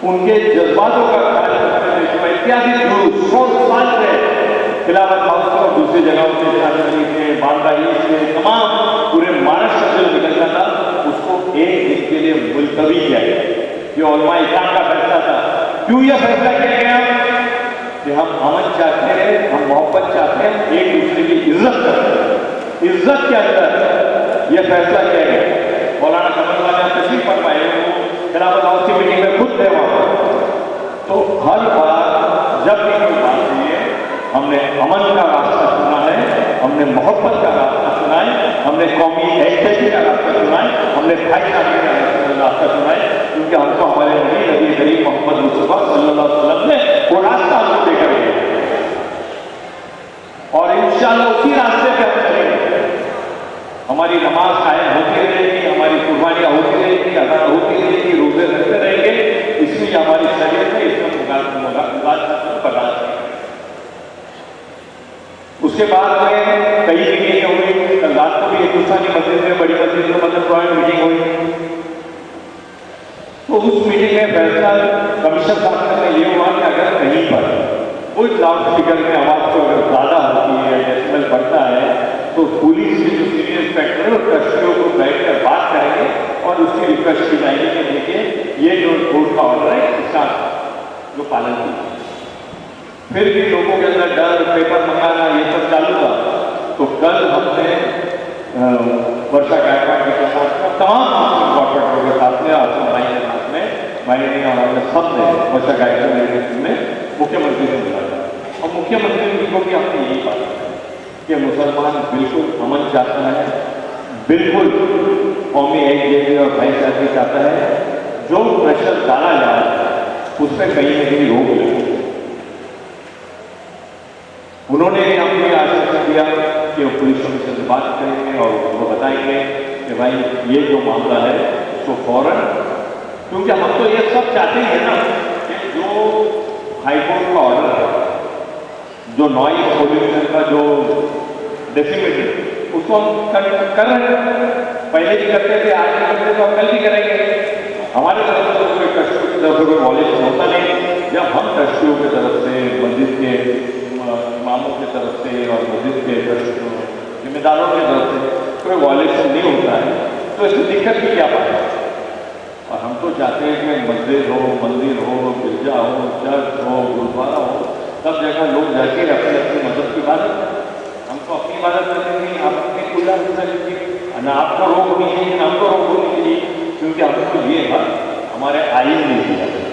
उनके जज्बातों का ख्याल रखते हुए जो ऐतिहासिक जुलूस 100 साल में खिलाफत हाउस और दूसरी जगहों से, शादी से, बांद्रा ईस्ट से, तमाम पूरे महाराष्ट्र से जो निकलता था उसको एक दिन के लिए मुलतवी किया गया। ये उलमा इकराम का फैसला था। क्यों यह फैसला किया गया कि हम अमन चाहते हैं, हम मोहब्बत चाहते हैं, एक दूसरे की इज्जत करते हैं। इज्जत के अंदर यह फैसला किया गया। मौलाना कमल वाला तशरीफ फरमाए, वो खिलाफत हाउस की मीटिंग में खुद थे वहां पर। तो हर बार जब भी कोई बात हुई है, हमने अमन का रास्ता चुना है, हमने मोहब्बत का रास्ता चुना है, हमने कौमी एकता का रास्ता चुना है, हमने भाईचारे का रास्ता चुना है, क्योंकि हमको हमारे नबी करीम मोहम्मद मुस्तफा सल्लल्लाहु अलैहि वसल्लम ने वो रास्ता हमको देकर दिया और इंशाअल्लाह उसी रास्ते पे हम चलेंगे। हमारी नमाज कायम होती रहेगी, हमारी कुर्बानियां होती रहेगी, अदा होती रहेगी, रोजे रखते रहेंगे। इसलिए हमारी शरीयत है, इसमें बर्दाश्त नहीं। उसके बाद में कई मीटिंगें हुई। कल रात को भी हिंदुस्तानी मस्जिद में, बड़ी मस्जिद में मतलब मीटिंग हुई। तो उस मीटिंग में फैसला कमिश्नर साहब ने ये हुआ कि अगर कहीं पर कोई लाउड स्पीकर में आवाज को अगर ज्यादा होती है, डेसिबल बढ़ता है, तो पुलिस के जो सीनियर इंस्पेक्टर है वो ट्रस्टियों को बैठकर बात करेंगे और उसकी रिक्वेस्ट की जाएगी कि देखिए ये जो कोर्ट का ऑर्डर है इसका जो पालन कीजिए। फिर भी लोगों के अंदर डर, पेपर मंगाना ये सब चालू था। तो कल हमने वर्षा गायकवाड़ के साथ तमाम कॉर्पोरेटरों के साथ में, आसम भाई के साथ में, भाई ने और हमने सब ने वर्षा गायकवाड़ में मुख्यमंत्री से मिला था। और मुख्यमंत्री को भी हमने यही बात कि मुसलमान बिल्कुल अमन चाहता है, बिल्कुल कौमी एकजुटता और भाईचारे चाहता है। जो प्रेशर डाला जा रहा है उसमें कहीं न कहीं रोक लगी। उन्होंने हमको आश्वासन दिया कि वो पुलिस कमिश्नर से बात करेंगे और उनको बताएंगे कि भाई ये जो मामला है उसको फौरन, क्योंकि हम तो ये सब चाहते हैं ना कि जो हाईकोर्ट का ऑर्डर है, जो नॉइज पोल्यूशन का जो डेसिमेटेड, उसको हम कर रहे हैं। पहले भी करते थे, आज भी करते थे और कल भी करेंगे। हमारे तरफ से कोई ट्रस्टियों की तरफ से कोई वॉल्यूशन होता नहीं। जब हम ट्रस्टियों की तरफ से, मस्जिद के इमामों की तरफ से और मस्जिद के जिम्मेदारों की तरफ से कोई वॉल्यूशन नहीं होता है, तो इससे दिक्कत भी क्या बात है। और हम तो चाहते हैं कि मस्जिद हो, मंदिर हो, गिरजा हो, चर्च हो, गुरुद्वारा हो, सब जगह लोग जाके अपनी अपनी मदद की इबादत करें। हमको अपनी इबादत करनी नहीं, आप अपनी पूजा करना लीजिए, ना आपको रोक नहीं है, ना हमको रोक होनी चाहिए, क्योंकि हमको ये हक हमारे आइन ने दिया है,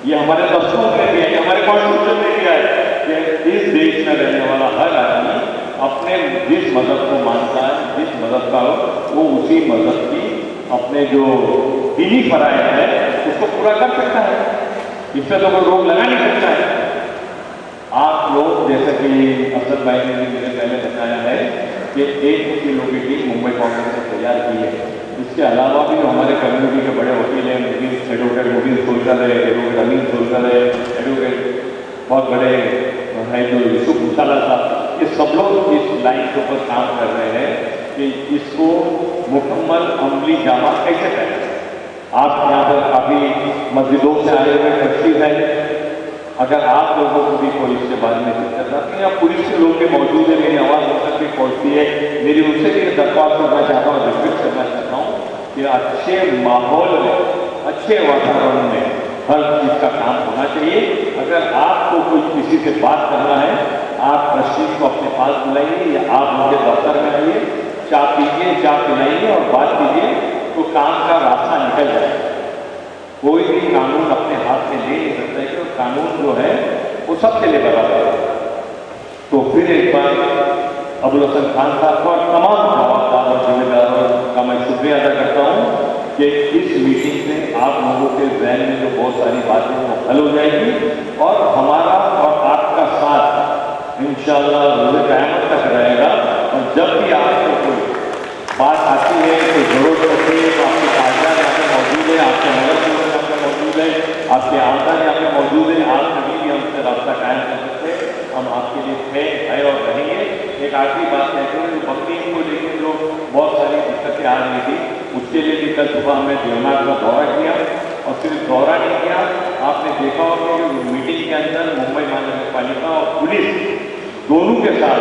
ये हमारे दस्तूर ने दिया है, हमारे कॉन्स्टिट्यूशन ने दिया है कि इस देश में रहने वाला हर आदमी अपने जिस मजहब को मानता है, जिस मजहब का हो, वो उसी मजहब की अपने जो दीनी फराइज है उसको पूरा कर सकता है। इससे तो कोई रोक लगा नहीं सकता है। आप लोग जैसा कि अफसर भाई ने मेरे पहले बताया है कि 1 किलो की टीम मुंबई कांग्रेस ने तैयार की है। इसके अलावा भी जो हमारे कम्युनिटी के बड़े वकील हैं, एडवोकेट मुबीन सोलकर है, एडवोकेट अमीन सोलकर है, एडवोकेट बहुत बड़े हैं जो यूसुफ मुसाला साहब, ये सब लोग इस लाइन के ऊपर काम कर रहे हैं कि इसको मुकम्मल अमली जामा कैसे करें। आप यहाँ पर काफ़ी मस्जिदों से आए हुए ट्रस्टी हैं, अगर आप लोगों को भी कोई इसके बारे में दिक्कत आती है या पुलिस के लोग भी मौजूद है, मेरी आवाज़ उन तक भी पहुँचती है, मेरी उनसे भी दरख्वास्त करना चाहता हूँ, रिक्वेस्ट करना चाहता हूँ कि कि अच्छे माहौल में, अच्छे वातावरण में हर चीज़ का काम होना चाहिए। अगर आपको कोई किसी से बात करना है, आप ट्रस्टीज को अपने पास बुलाइए या आप उनके दफ्तर में आइए, चाय पीजिए, चाय पिलाइए और बात कीजिए, तो काम का रास्ता निकल जाएगा। कोई भी कानून अपने हाथ में ले नहीं सकता है कि कानून जो है वो सबके लिए बराबर है। तो फिर एक बार अबुल हसन खान साहब को और तमाम जवाबदार और जिम्मेदारों का मैं शुक्रिया अदा करता हूँ कि इस मीटिंग से आप लोगों के जहन में जो बहुत सारी बातें वो हल हो जाएगी और हमारा और आपका साथ इंशाअल्लाह रोज़े क़यामत तक रहेगा। और जब भी आपको कोई बात आती है, कोई जरूरत होती है, तो आपके कागजात यहाँ पे मौजूद है, आपके नगर यहाँ पे मौजूद है, आपके आमदन यहाँ पे मौजूद है। आप कभी भी हमसे रास्ता कायम कर सकते हैं, हम आपके लिए है और रहेंगे। एक आखिरी बात कहते हैं, जो बकरीद को लेकर जो बहुत सारी दिक्कतें आ रही थी, उसके लिए भी कल सुबह हमने देवनाथ का दौरा किया। और सिर्फ दौरा नहीं किया, आपने देखा होगा कि मीटिंग के अंदर मुंबई महानगर पालिका और पुलिस दोनों के साथ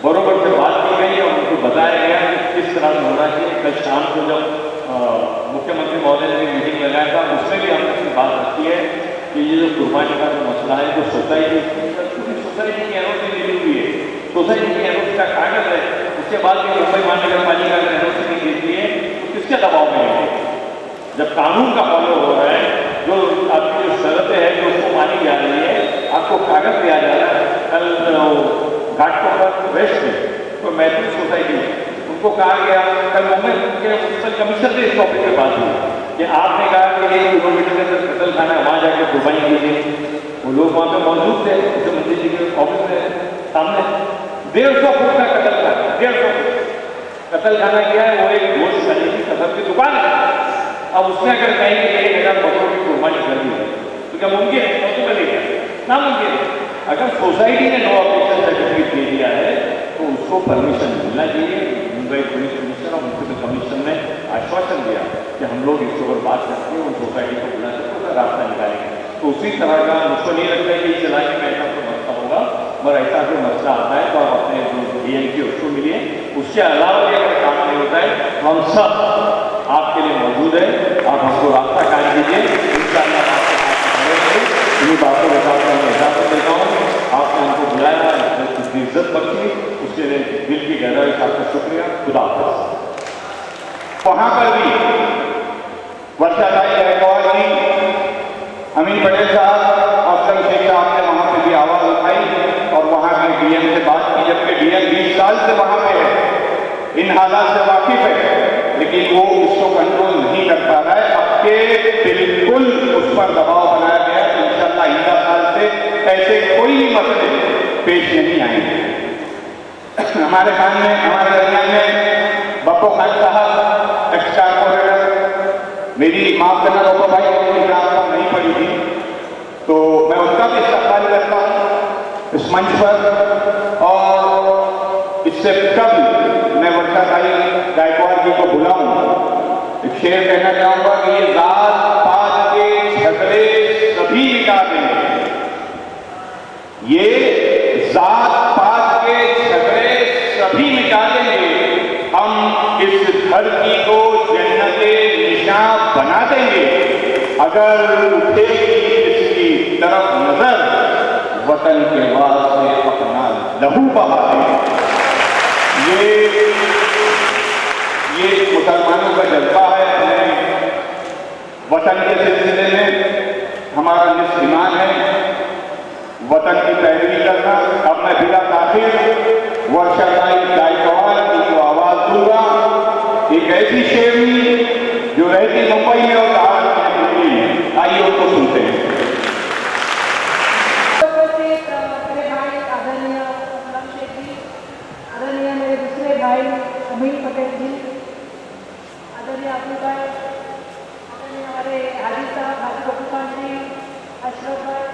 बरोबर से बात की गई और उनको बताया गया कि किस तरह से होना चाहिए। कल शाम को जब मुख्यमंत्री महोदय ने मीटिंग लगाया था, उसमें भी हमने अपनी बात रखी है कि ये जो कुर्बानी का जो मसला है, जो सोसाइटी की एनओसी मिली हुई है, सोसाइटी की एनओसी का कागज है, उसके बाद भी मुंबई महानगर पालिका अगर एनओसी नहीं देती है तो किसके दबाव में है? जब कानून का फॉलो हो रहा है, जो आपकी जो शर्तें हैं जो उसको मानी जा रही है, आपको कागज दिया जा रहा है। कल घाटकोपर वेस्ट में तो मैत्री सोसाइटी उनको कहा गया, कल मुंबई के म्यूनसिपल कमिश्नर से इस टॉपिक पे बात हुई कि आपने कहा कि 1 किलोमीटर के अंदर कतल खाना है, वहाँ जाके कुर्बानी कीजिए। वो लोग वहाँ पे मौजूद थे, मुख्यमंत्री जी के ऑफिस में सामने 150 फुट का कतल खाना, 150 फुट कतल खाना किया है। वो एक गोश्त खाने की कसम की दुकान है। अब उसमें अगर कहेंगे 1000 बकरों की कुर्बानी कर दी है तो क्या मुमकिन है? पॉसिबल है क्या? नामुमकिन है। अगर सोसाइटी ने नो ऑब्जेक्शन सर्टिफिकेट दे दिया है तो उसको परमिशन मिलना चाहिए। मुंबई पुलिस कमिश्नर और म्यूनसिपल कमिश्नर ने आश्वासन दिया कि हम लोग इसके ऊपर बात करके उन सोसाइटी को बुला करके उसका रास्ता निकालेंगे। तो उसी तरह का मुझको नहीं लगता है कि इस इलाके में ऐसा कोई मसला होगा, मगर ऐसा कोई मसला आता है तो आप अपने जो डीएम की उसको मिलिए। उसके अलावा भी अगर काम नहीं होता है तो हम सब आपके लिए मौजूद है, आप हमको रास्ता कायम कीजिए, इंशाअल्लाह आपके साथ खड़े। इन्हीं बातों के साथ मैं इजाजत देता हूँ। आपने हमको बुलाया, उसकी इज्जत बख्शी, उसके लिए दिल की गहराई से आपका शुक्रिया। खुदा हाफ़िज़। वहाँ पर भी वर्षाताई गायकवाड़ जी, अमीन पटेल साहब, अफजल शेख साहब ने वहाँ पे भी आवाज़ उठाई और वहाँ के डीएम से बात की, जबकि डीएम 20 साल से वहाँ पे है, इन हालात से वाकिफ है, लेकिन वो उसको कंट्रोल नहीं कर पा रहा है। अब के बिल्कुल उस पर दबाव बनाया गया तो इंशाअल्लाह आइंदा साल से ऐसे कोई भी मसले पेश नहीं आएंगे। हमारे सामने, हमारे दरमियान में बप्पो खान साहब एक्स कारपोरेटर, मेरी माफ करना बप्पो भाई, मेरी नाम नहीं पड़ी थी तो मैं उनका भी इस्तेमाल करता हूँ इस मंच पर। और इससे कभी मैं वर्षाताई गायकवाड़ जी को बुलाऊं, एक शेर कहना चाहूंगा कि ये जात पात के झगड़े सभी मिटा देंगे, ये जात पात के झगड़े सभी मिटा देंगे, हम इस धरती को जन्नते निशान बना देंगे अगर उठेगी इसकी तरफ नजर, वतन के वास्ते अपना लहू बहा देंगे। ये मुसलमानों का जज्बा है। वतन के सिलसिले में हमारा निस्फ ईमान है, वतन की पैरवी करना। अब मैं बिला ताखिर वर्षाताई गायकवाड़ जी को आवाज दूंगा, एक ऐसी शेरनी जो रहती मुंबई में और दिल्ली में। आइए उनको सुनते हैं। आदरणीय मेरे दूसरे भाई अमीन पटेल जी, आदरणीय अब्दुल भाई, आदरणीय हमारे हाजी साहब, हाजी बब्बू खान जी, अशरफ भाई,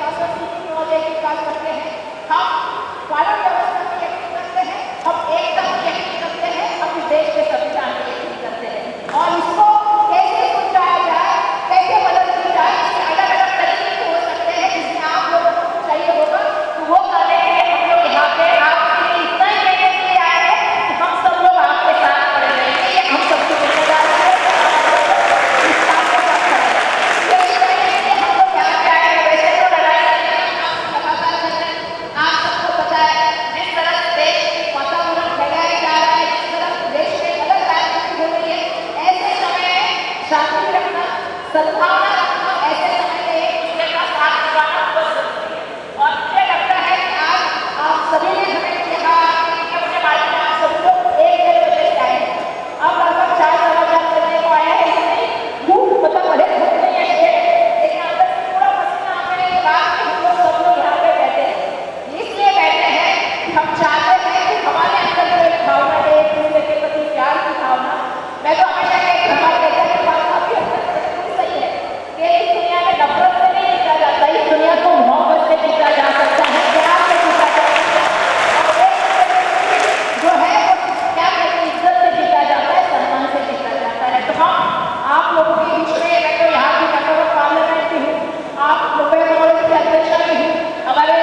महोदय की बात करते हैं, हम कानून व्यवस्था को यकीन करते हैं, हम एकता को यकीन करते हैं, हम इस देश के संविधान को यकीन करते हैं और इसको कैसे सुलझाया जाए, कैसे मदद की जाए, इसके अलग अलग तरीके हो सकते हैं जिसमें आप लोगों को चाहिए होगा तो वो करने के लिए हम लोग यहाँ पे आपके लिए इतना ही कहने के लिए आए हैं कि हम सब लोग आपके साथ खड़े रहेंगे, ये हम सबकी जिम्मेदारी है। इस काम को साथ करें, यही कहने के लिए हम लोग यहाँ पे आए हैं। वैसे तो लड़ाई लगातार कर रहे हैं, आप सबको पता है जिस तरह से देश में वातावरण फैलाया जा रहा है, जिस तरह से देश में गलत राजनीति हो रही है, ऐसे समय में शांति रखना, सद्भावना रखना, ऐसे समय में एक दूसरे का साथ निभाना बहुत जरूरी है। और मुझे लगता है कि आज आप सभी ने हमें यहाँ अपने बारे में आप सब लोग एक डेढ़ बजे से आए हैं, अब लगभग 4-4 बजे को आया है, इसलिए धूप मतलब भले धूप नहीं है लेकिन अंदर से पूरा पसीना आने के बाद भी हम लोग सब लोग यहाँ पे बैठे हैं। इसलिए बैठे हैं कि हम चाहते हैं कि हमारे अंदर जो एक भावना है, एक दूसरे के प्रति प्यार की भावना, मैं तो हमेशा कहती हूँ हमारे नेता की बात काफी हद तक बिल्कुल सही है कि इस दुनिया में नफरत से नहीं जीता जाता, इस दुनिया को मोहब्बत से जीता जा सकता है, प्यार से जीता जा सकता है और एक जो है वो क्या कहते हैं इज्जत से जीता जाता है, सम्मान से जीता जाता है। तो हम आप लोगों के बीच में, मैं तो यहाँ की मेंबर ऑफ पार्लियामेंट भी हूँ, आप लोगों की अध्यक्षा भी हूँ, हमारे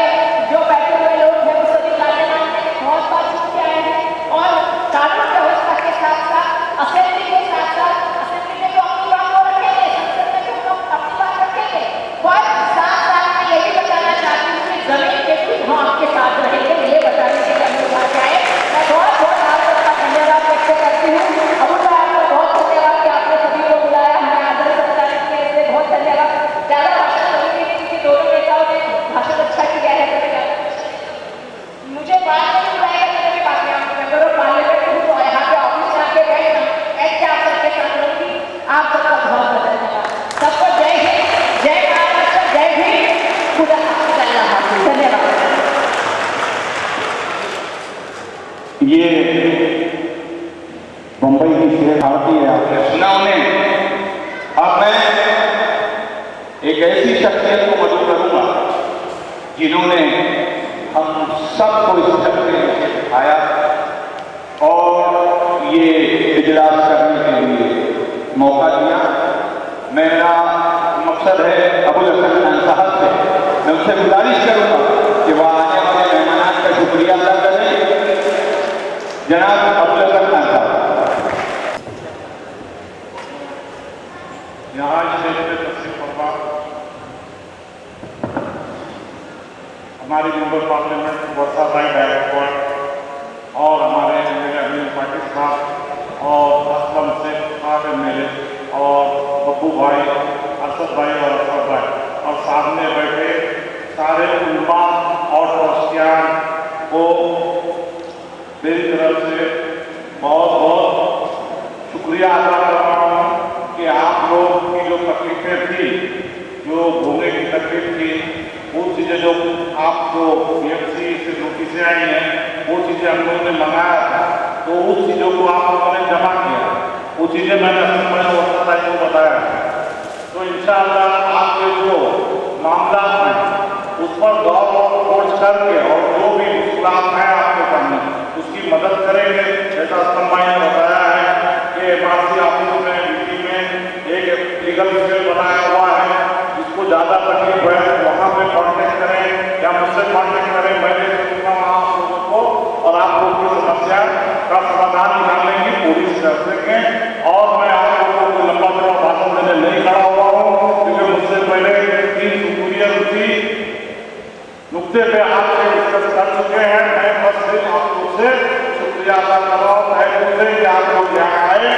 जो बैठे हुए लोग हैं वो सभी कार्यक्रम में बहुत बातचीत के आए हैं और कानून व्यवस्था के साथ साथ असेंबली के साथ साथ असेंबली में तो अपनी बात को रखेंगे, संसद में तो हम लोग अपनी बात रखेंगे, पर साथ साथ मैं ये भी बताना चाहती हूँ कि जमीन पे भी हम आपके साथ रहेंगे, ये बताने के लिए हम लोग आ जाए। मैं बहुत बहुत आप सबका धन्यवाद व्यक्त करती हूँ। अबू भाई आपका बहुत धन्यवाद कि आपने सभी को बुलाया, हमें आदर सत्कार किया, इसलिए बहुत धन्यवाद। ज़्यादा भाषण करूँगी नहीं क्योंकि दोनों नेताओं ने भाषण अच्छा किया है, तो मैं ज़्यादा मुझे बात नहीं बुलाएगा तो मैं बात नहीं आऊँगी, मैं करो पार्लियामेंट हूँ तो यहाँ पे ऑफिस में आके बैठना, ऐसे आप सबके साथ रहूँगी। आप सबका बहुत बहुत धन्यवाद। सबको जय हिंद, जय महाराष्ट्र, जय भीम, खुदा हाफिज़, अल्लाह हाफिज़, धन्यवाद। ये मुंबई की शेर भारती है, आपने सुना उन्हें। अब मैं एक ऐसी शख्सियत को मदद करूंगा जिन्होंने हम सबको इस जगह में सिखाया और ये इजलास करने के लिए मौका दिया। मेरा मकसद है अबुल हसन खान साहब से, मैं उनसे गुजारिश करूंगा कि वह आने वाले मेहमान का शुक्रिया अदा करें। जनाब अबुल हसन खान साहब यहाँ स्टेज पे तस्वीर फरमा हमारी मेंबर पार्लियामेंट वर्षा भाई डायरेक्टर और हमारे एमएलए अमीन पाटिल साहब और असलम शेख साहब एमएलए और बब्बू भाई, अरशद भाई और अरशद भाई और सामने बैठे सारे उलमा और ट्रस्टियान को मेरी तरफ से बहुत बहुत शुक्रिया अदा कर रहा हूँ कि आप लोग की जो तकलीफें थी, जो घूमने की तकलीफ थी, वो चीज़ें जो आपको BMC से नोटिसें आई हैं, वो चीज़ें हम लोगों ने मंगाया था, तो उस चीज़ों को आप लोगों ने जमा किया, वो चीज़ें मैंने वर्षा भाई को बताया। तो इंशाअल्लाह आपके जो मामला हैं उस पर गौर और खोज करके और जो भी मुश्किलात हैं आपके सामने उसकी मदद करेंगे। जैसा असलम भाई ने बताया है कि MRC ऑफिस में यूपी में एक लीगल सेल बनाया हुआ है, जिसको ज़्यादा तकलीफ है वहाँ पे कॉन्टेक्ट करें या मुझसे कॉन्टेक्ट करें, मैं दे सकूँगा वहाँ आप लोगों को और आप लोगों की समस्या का समाधान निकालने की कोशिश कर सकें। और मैं आप लोगों को लंबा चौड़ा भाषण देने नहीं खड़ा हुआ हूँ क्योंकि मुझसे पहले 3 सुपीरियर उसी नुकते पे आपसे डिस्कस कर चुके हैं। मैं बस सिर्फ आप लोग से शुक्रिया अदा कर रहा हूँ कि आप लोग यहाँ आए